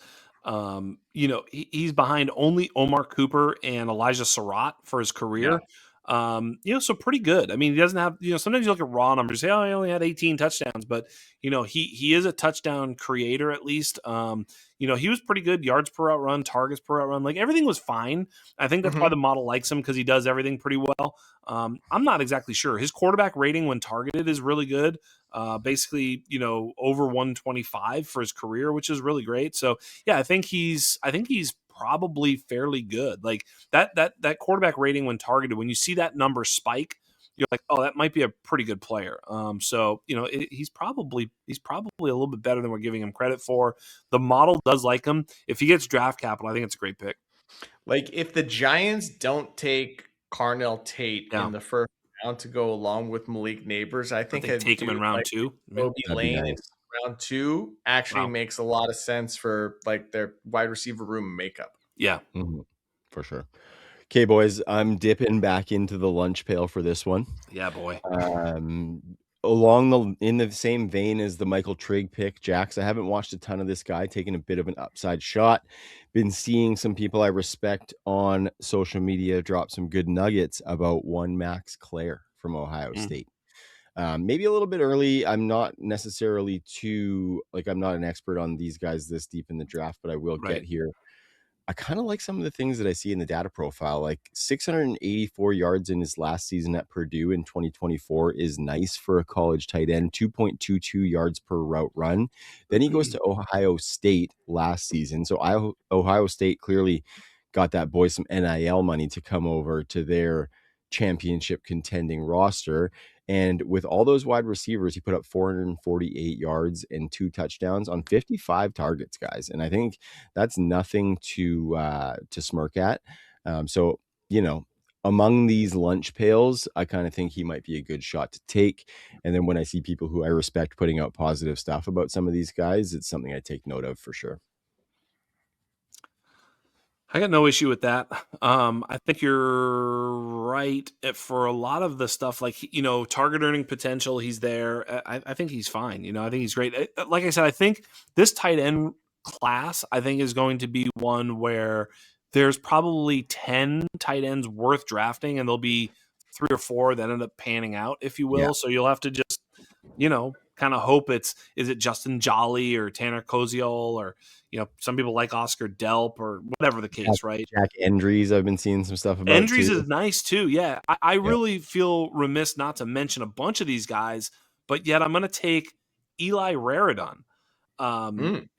He's behind only Omar Cooper and Elijah Surratt for his career. So pretty good. I mean, he doesn't have, sometimes you look at raw numbers, say, oh, he only had 18 touchdowns, but he is a touchdown creator at least. He was pretty good. Yards per out run, targets per out run, like everything was fine. I think that's why the model likes him, because he does everything pretty well. I'm not exactly sure. His quarterback rating when targeted is really good. Basically, over 125 for his career, which is really great. So yeah, I think he's probably fairly good. Like that quarterback rating when targeted, when you see that number spike, you're like, oh, that might be a pretty good player. He's probably a little bit better than we're giving him credit for. The model does like him. If he gets draft capital, I think it's a great pick. Like if the Giants don't take Carnell Tate in the first round to go along with Malik Neighbors, I think they take him in round like 2. Jacoby Lane in round 2 actually makes a lot of sense for like their wide receiver room makeup. Yeah, for sure. Okay, boys, I'm dipping back into the lunch pail for this one. Yeah, boy. In the same vein as the Michael Trigg pick, Jax, I haven't watched a ton of this guy, taking a bit of an upside shot. Been seeing some people I respect on social media drop some good nuggets about one Max Clare from Ohio State. Maybe a little bit early. I'm not necessarily I'm not an expert on these guys this deep in the draft, but I will get here. I kind of like some of the things that I see in the data profile, like 684 yards in his last season at Purdue in 2024 is nice for a college tight end, 2.22 yards per route run. Then he goes to Ohio State last season. So Ohio State clearly got that boy some NIL money to come over to their championship contending roster. And with all those wide receivers, he put up 448 yards and 2 touchdowns on 55 targets, guys. And I think that's nothing to smirk at. So, among these lunch pails, I kind of think he might be a good shot to take. And then when I see people who I respect putting out positive stuff about some of these guys, it's something I take note of for sure. I got no issue with that. I think you're right for a lot of the stuff, like, target earning potential. He's there. I think he's fine. I think he's great. Like I said, I think this tight end class, I think, is going to be one where there's probably 10 tight ends worth drafting, and there'll be 3 or 4 that end up panning out, if you will. Yeah. So you'll have to just, kind of hope is it Justin Jolly or Tanner Koziol, or, some people like Oscar Delp, or whatever the case, right? Jack Endries, I've been seeing some stuff about. Endries is nice too. Yeah. I really feel remiss not to mention a bunch of these guys, but yet I'm going to take Eli Raridon,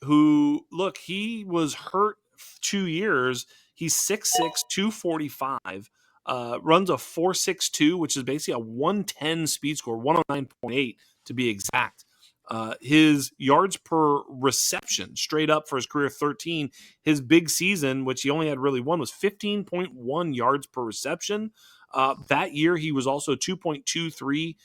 who, look, he was hurt 2 years. He's 6'6", 245, runs a 4.62, which is basically a 110 speed score, 109.8 to be exact. His yards per reception straight up for his career, 13. His big season, which he only had really one, was 15.1 yards per reception. That year, he was also 2.23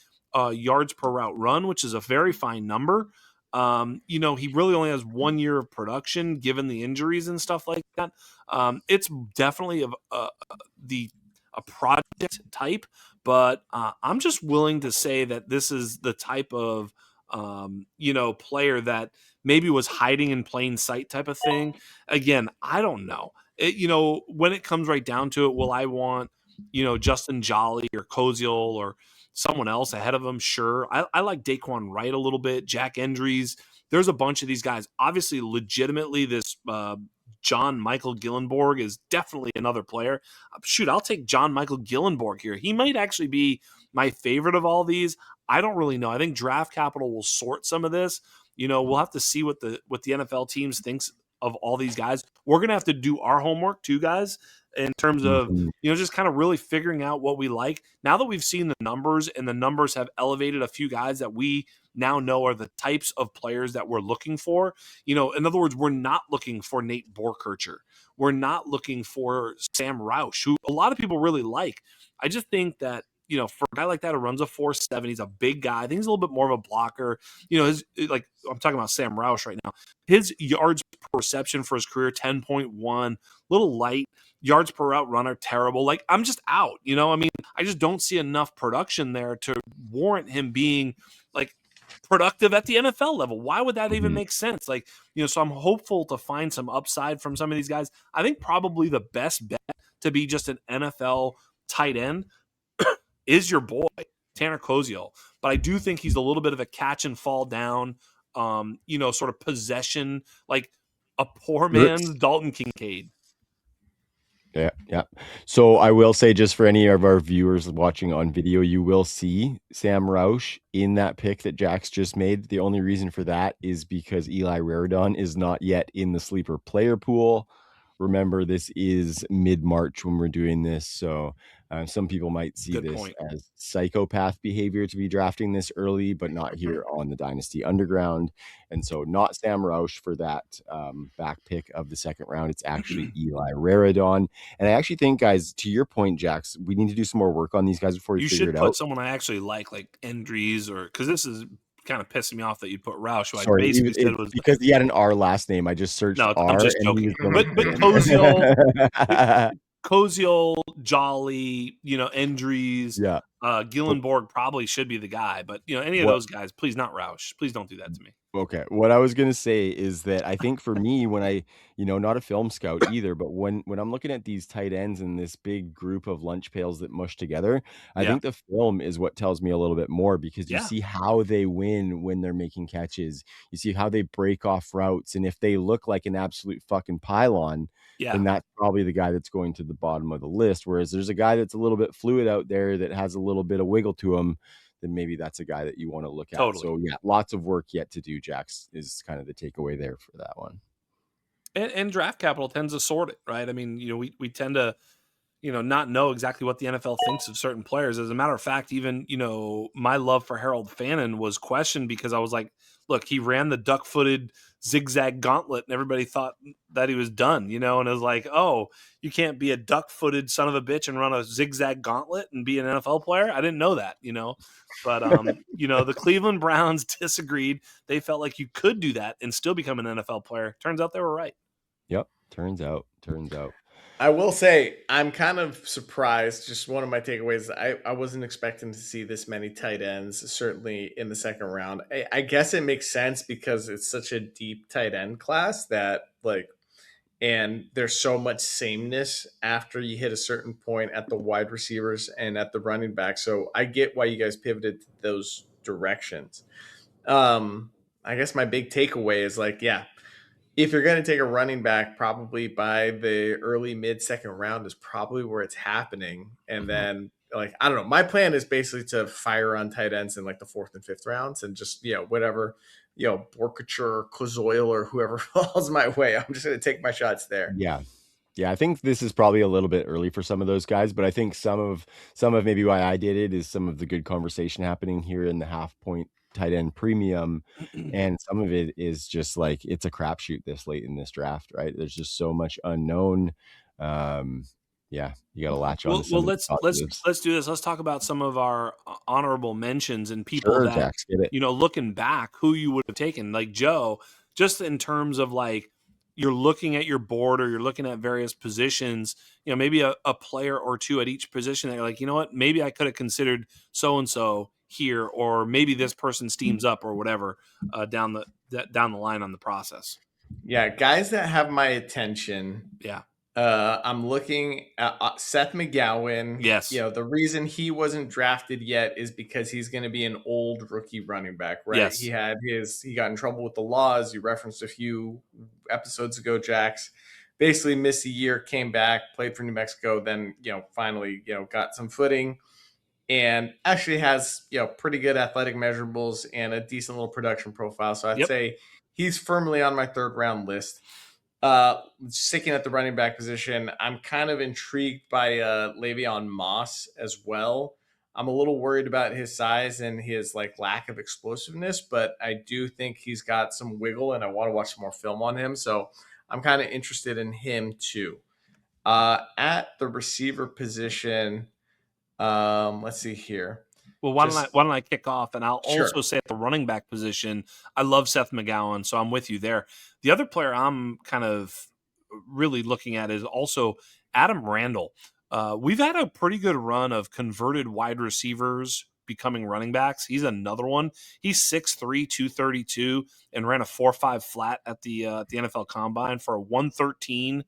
yards per route run, which is a very fine number. He really only has 1 year of production given the injuries and stuff like that. It's definitely a project type, but I'm just willing to say that this is the type of player that maybe was hiding in plain sight type of thing. Again, I don't know. When it comes right down to it, will I want, Justin Jolly or Koziel or someone else ahead of him? Sure. I like Daquan Wright a little bit, Jack Endries. There's a bunch of these guys. Obviously, legitimately, this John Michael Gillenborg is definitely another player. Shoot, I'll take John Michael Gillenborg here. He might actually be my favorite of all these. I don't really know. I think draft capital will sort some of this. We'll have to see what the NFL teams thinks of all these guys. We're going to have to do our homework too, guys, in terms of, just kind of really figuring out what we like. Now that we've seen the numbers and the numbers have elevated a few guys that we now know are the types of players that we're looking for. In other words, we're not looking for Nate Borkircher. We're not looking for Sam Roush, who a lot of people really like. I just think that, for a guy like that who runs a 4.7, he's a big guy. I think he's a little bit more of a blocker. I'm talking about Sam Roush right now. His yards per reception for his career, 10.1, little light. Yards per route runner, terrible. I'm just out. I just don't see enough production there to warrant him being productive at the NFL level. Why would that even make sense? So I'm hopeful to find some upside from some of these guys. I think probably the best bet to be just an NFL tight end is your boy, Tanner Koziel. But I do think he's a little bit of a catch and fall down, sort of possession, like a poor man's Dalton Kincaid. Yeah. So I will say, just for any of our viewers watching on video, you will see Sam Roush in that pick that Jax just made. The only reason for that is because Eli Raridon is not yet in the sleeper player pool. Remember, this is mid-March when we're doing this, so some people might see this as psychopath behavior to be drafting this early, but not here on the Dynasty Underground. And so not Sam Roush for that back pick of the second round. It's actually Eli Raridon. And I actually think, guys, to your point, Jax, we need to do some more work on these guys before we figure it out. You should put someone I actually like Endries, or because this is kind of pissing me off that you put Roush. Sorry, I basically said was because he had an R last name. I just searched R. I'm just joking. But Koziel, Jolly, Endries, Gillenborg probably should be the guy. But any of those guys, please not Roush. Please don't do that to me. Okay. What I was going to say is that I think for me, when I, not a film scout either, but when I'm looking at these tight ends and this big group of lunch pails that mush together, I think the film is what tells me a little bit more, because you see how they win when they're making catches. You see how they break off routes. And if they look like an absolute fucking pylon, then that's probably the guy that's going to the bottom of the list. Whereas there's a guy that's a little bit fluid out there that has a little bit of wiggle to him, then maybe that's a guy that you want to look at. Totally. So lots of work yet to do, Jax, is kind of the takeaway there for that one. And draft capital tends to sort it, right? I mean, we tend to, not know exactly what the NFL thinks of certain players. As a matter of fact, even, my love for Harold Fannin was questioned because I was like, look, he ran the duck-footed zigzag gauntlet and everybody thought that he was done, and it was like, oh, you can't be a duck-footed son of a bitch and run a zigzag gauntlet and be an NFL player. I didn't know that, but, the Cleveland Browns disagreed. They felt like you could do that and still become an NFL player. Turns out they were right. Yep. Turns out. I will say I'm kind of surprised. Just one of my takeaways, I wasn't expecting to see this many tight ends, certainly in the second round. I guess it makes sense because it's such a deep tight end class that and there's so much sameness after you hit a certain point at the wide receivers and at the running back. So I get why you guys pivoted to those directions. I guess my big takeaway is if you're going to take a running back, probably by the early mid second round is probably where it's happening. And then I don't know, my plan is basically to fire on tight ends in the fourth and fifth rounds and just, whatever, Borkature or Kozoil or whoever falls my way. I'm just going to take my shots there. Yeah. I think this is probably a little bit early for some of those guys, but I think some of maybe why I did it is some of the good conversation happening here in the half point tight end premium, and some of it is just it's a crapshoot this late in this draft, right? There's just so much unknown. You got to latch on. Well, let's do this. Let's talk about some of our honorable mentions and people that Jax, get it. Looking back, who you would have taken, like Joe, just in terms of you're looking at your board or you're looking at various positions, maybe a player or two at each position that you're like, you know what, maybe I could have considered so-and-so here, or maybe this person steams up or whatever down down the line on the process. Yeah, guys that have my attention. Yeah. I'm looking at Seth McGowan. Yes. The reason he wasn't drafted yet is because he's going to be an old rookie running back, right? Yes. He got in trouble with the laws. You referenced a few episodes ago, Jax. Basically missed a year, came back, played for New Mexico, then, finally, got some footing and actually has, pretty good athletic measurables and a decent little production profile. So I'd say he's firmly on my third round list. Sticking at the running back position, I'm kind of intrigued by Le'Veon Moss as well. I'm a little worried about his size and his lack of explosiveness, but I do think he's got some wiggle, and I want to watch some more film on him. So I'm kind of interested in him too. At the receiver position, let's see here. Well, why don't I kick off? And I'll also say at the running back position, I love Seth McGowan, so I'm with you there. The other player I'm kind of really looking at is also Adam Randall. We've had a pretty good run of converted wide receivers becoming running backs. He's another one. He's 6'3", 232, and ran a 4.5 flat at the NFL Combine for a 113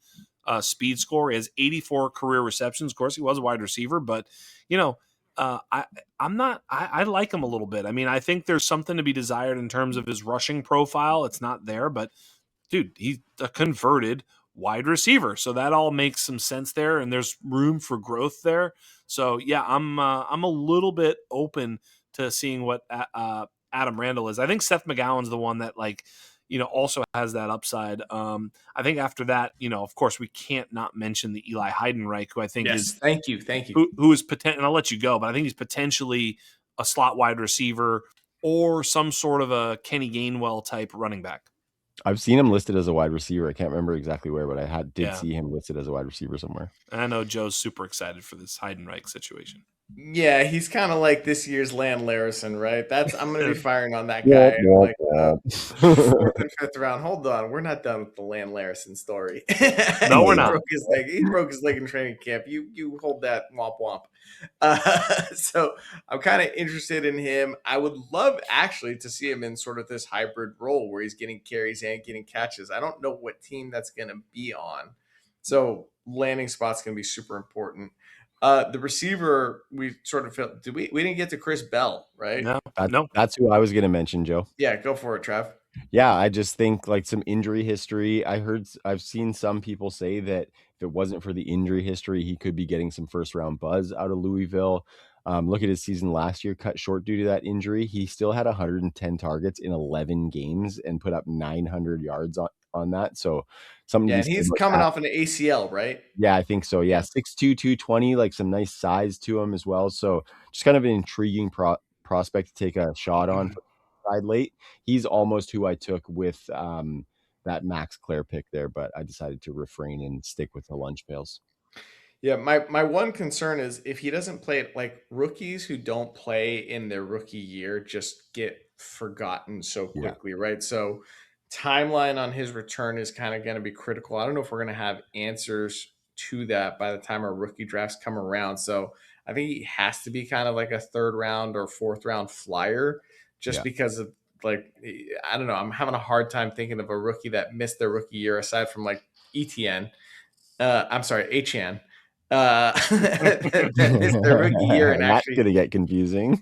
speed score. He has 84 career receptions. Of course, he was a wide receiver, but I like him a little bit. I mean, I think there's something to be desired in terms of his rushing profile. It's not there, but dude, he's a converted wide receiver, so that all makes some sense there, and there's room for growth there. So yeah, I'm a little bit open to seeing what Adam Randall is. I think Seth McGowan's the one that also has that upside. I think after that, of course, we can't not mention the Eli Heidenreich, who I think is thank you, who is potential. And I'll let you go, but I think he's potentially a slot wide receiver or some sort of a Kenny Gainwell type running back. I've seen him listed as a wide receiver. I can't remember exactly where, but I did see him listed as a wide receiver somewhere. And I know Joe's super excited for this Heidenreich situation. Yeah, he's kind of like this year's Land Larison, right? I'm going to be firing on that guy fourth and fifth round. Hold on, we're not done with the Land Larison story. No, we're not. He broke his leg in training camp. You hold that womp womp. So I'm kind of interested in him. I would love actually to see him in sort of this hybrid role where he's getting carries and getting catches. I don't know what team that's going to be on. So landing spot's going to be super important. The receiver, we sort of felt. We didn't get to Chris Bell, right? No. That's who I was going to mention, Joe. Yeah, go for it, Trav. Yeah, I just think some injury history. I've seen some people say that if it wasn't for the injury history, he could be getting some first round buzz out of Louisville. Look at his season last year, cut short due to that injury. He still had 110 targets in 11 games and put up 900 yards on that. So and he's coming off an ACL, right? Yeah, I think so. Yeah, 6'2", 220, some nice size to him as well. So just kind of an intriguing prospect to take a shot on for the side late. He's almost who I took with that Max Clare pick there, but I decided to refrain and stick with the lunch pails. Yeah, my one concern is if he doesn't play, rookies who don't play in their rookie year just get forgotten so quickly, right? So timeline on his return is kind of going to be critical. I don't know if we're going to have answers to that by the time our rookie drafts come around. So I think he has to be kind of like a third round or fourth round flyer just because of I don't know. I'm having a hard time thinking of a rookie that missed their rookie year aside from Etienne. I'm sorry, Etienne. That missed their rookie year and that's going to get confusing.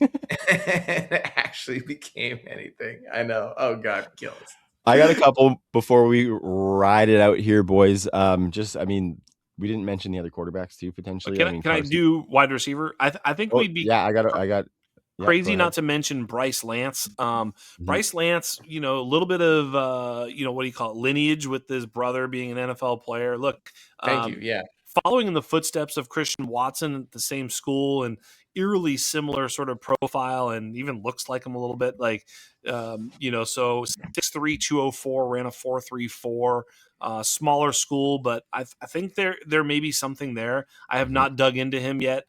actually became anything. I know. Oh God, kills. I got a couple before we ride it out here, boys. We didn't mention the other quarterbacks too, potentially. Can I do wide receiver? I think we'd be. Yeah, I got. Crazy not to mention Bryce Lance. Bryce Lance, a little bit of what do you call it, lineage with his brother being an NFL player. Look, thank you. Yeah, following in the footsteps of Christian Watson at the same school and eerily similar sort of profile and even looks like him a little bit. So 6'3", 204, ran a 4.34. Smaller school, but I think there may be something there. I have not dug into him yet.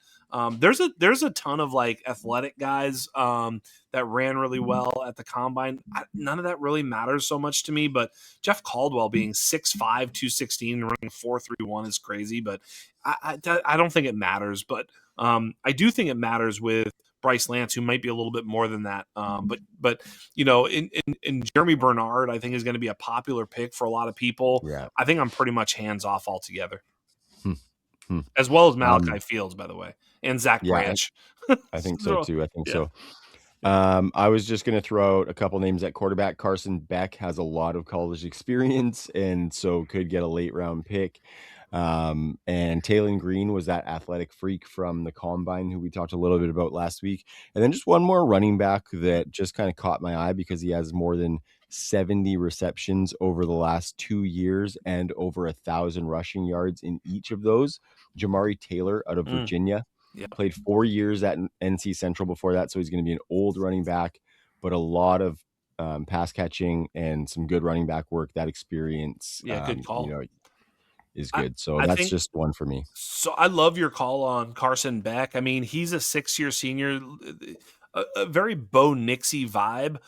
There's a ton of athletic guys that ran really well at the combine. None of that really matters so much to me, but Jeff Caldwell being 6'5", 216 and running 4.31 is crazy, but I don't think it matters. But I do think it matters with Bryce Lance, who might be a little bit more than that. But in Jeremy Bernard, I think is going to be a popular pick for a lot of people. Yeah. I think I'm pretty much hands off altogether. Hmm. As well as Malachi Fields, by the way, and Zach Branch. I think so too. So. Yeah. I was just going to throw out a couple names at quarterback. Carson Beck has a lot of college experience, and so could get a late round pick. And Taylon Green was that athletic freak from the combine who we talked a little bit about last week. And then just one more running back that just kind of caught my eye because he has more than 70 receptions over the last 2 years and over 1,000 rushing yards in each of those. Jamari Taylor out of Virginia. Yeah. Played 4 years at NC Central before that, so he's going to be an old running back, but a lot of pass catching and some good running back work. That experience, good call. Is good. So I that's think, just one for me. So I love your call on Carson Beck. I mean, he's a 6-year senior, a very Bo Nixie vibe.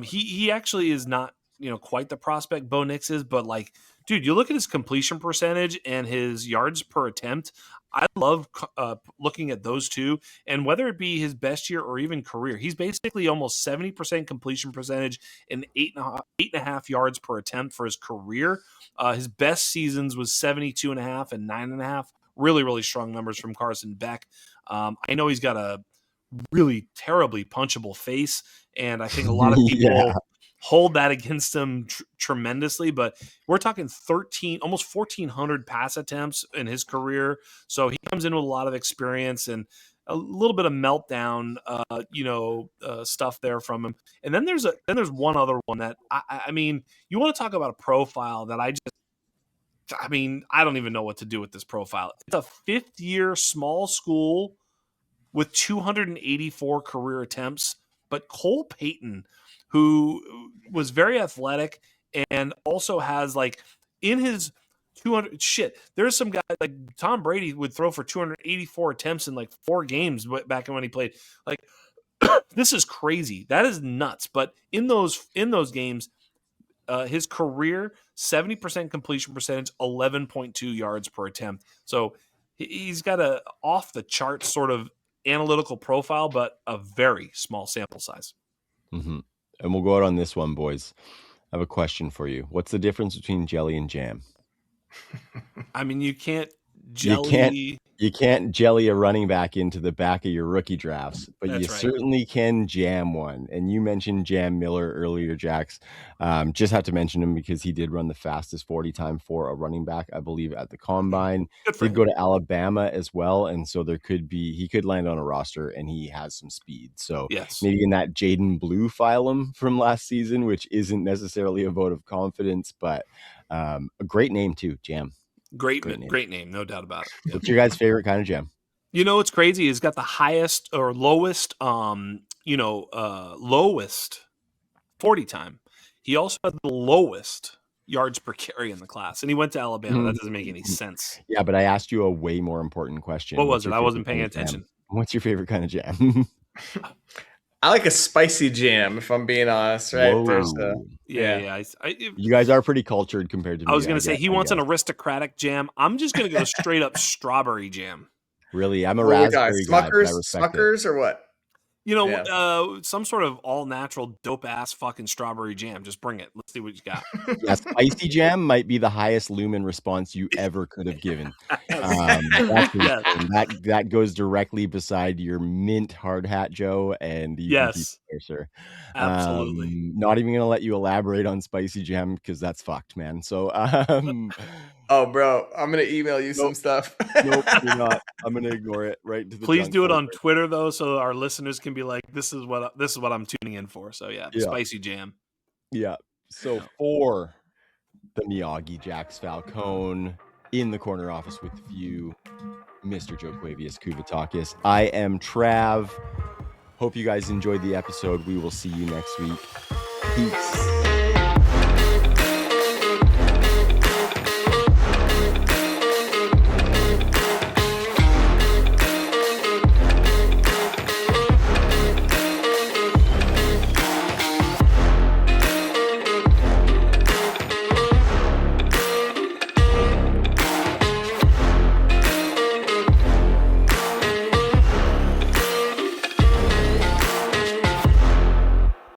He actually is not quite the prospect Bo Nix is, but like, dude, you look at his completion percentage and his yards per attempt. I love looking at those two, and whether it be his best year or even career, he's basically almost 70% completion percentage and 8.5 yards per attempt for his career. His best seasons was 72.5 and 9.5. Really, really strong numbers from Carson Beck. I know he's got a really terribly punchable face, and I think a lot of people hold that against him tremendously, but we're talking almost 1,400 pass attempts in his career. So he comes in with a lot of experience and a little bit of meltdown, stuff there from him. And then there's one other one that I mean, you want to talk about a profile that I don't even know what to do with this profile. It's a 5th-year small school with 284 career attempts, but Cole Payton, who was very athletic and also has in his 200 there's some guy like Tom Brady would throw for 284 attempts in 4 games back when he played. This is crazy. That is nuts. But in those games, his career 70% completion percentage, 11.2 yards per attempt. So he's got a off the charts sort of analytical profile, but a very small sample size. Mm-hmm. And we'll go out on this one, boys. I have a question for you. What's the difference between jelly and jam? I mean, you can't jelly. You can't jelly a running back into the back of your rookie drafts, but you certainly can jam one. And you mentioned Jam Miller earlier, Jax. Just have to mention him because he did run the fastest 40 time for a running back, I believe, at the combine. Did go to Alabama as well, and so he could land on a roster, and he has some speed. So maybe in that Jaden Blue phylum from last season, which isn't necessarily a vote of confidence, but a great name too, Jam. Great name, no doubt about it. Yep. What's your guys' favorite kind of jam? What's crazy is got the highest or lowest, lowest 40 time. He also had the lowest yards per carry in the class, and he went to Alabama. That doesn't make any sense. Yeah, but I asked you a way more important question. What was it? I wasn't paying attention. What's your favorite kind of jam? I like a spicy jam, if I'm being honest, right? You guys are pretty cultured compared to me. I was going to say, he wants an aristocratic jam. I'm just going to go straight up strawberry jam. Really? I'm a raspberry guy. Smuckers or what? Some sort of all-natural, dope-ass fucking strawberry jam. Just bring it. Let's see what you got. Yeah, spicy jam might be the highest lumen response you ever could have given. That goes directly beside your mint hard hat, Joe, and you can keep it there, sir. Absolutely. Not even going to let you elaborate on spicy jam because that's fucked, man. So, oh, bro, I'm going to email you some stuff. Nope, you're not. I'm going to ignore it right to the Please do it on Twitter, though, so our listeners can be like, this is what I'm tuning in for. So, spicy jam. Yeah. So, for the Miyagi Jax Falcone in the corner office with you, Mr. Joe Quavius Kuvetakis, I am Trav. Hope you guys enjoyed the episode. We will see you next week. Peace.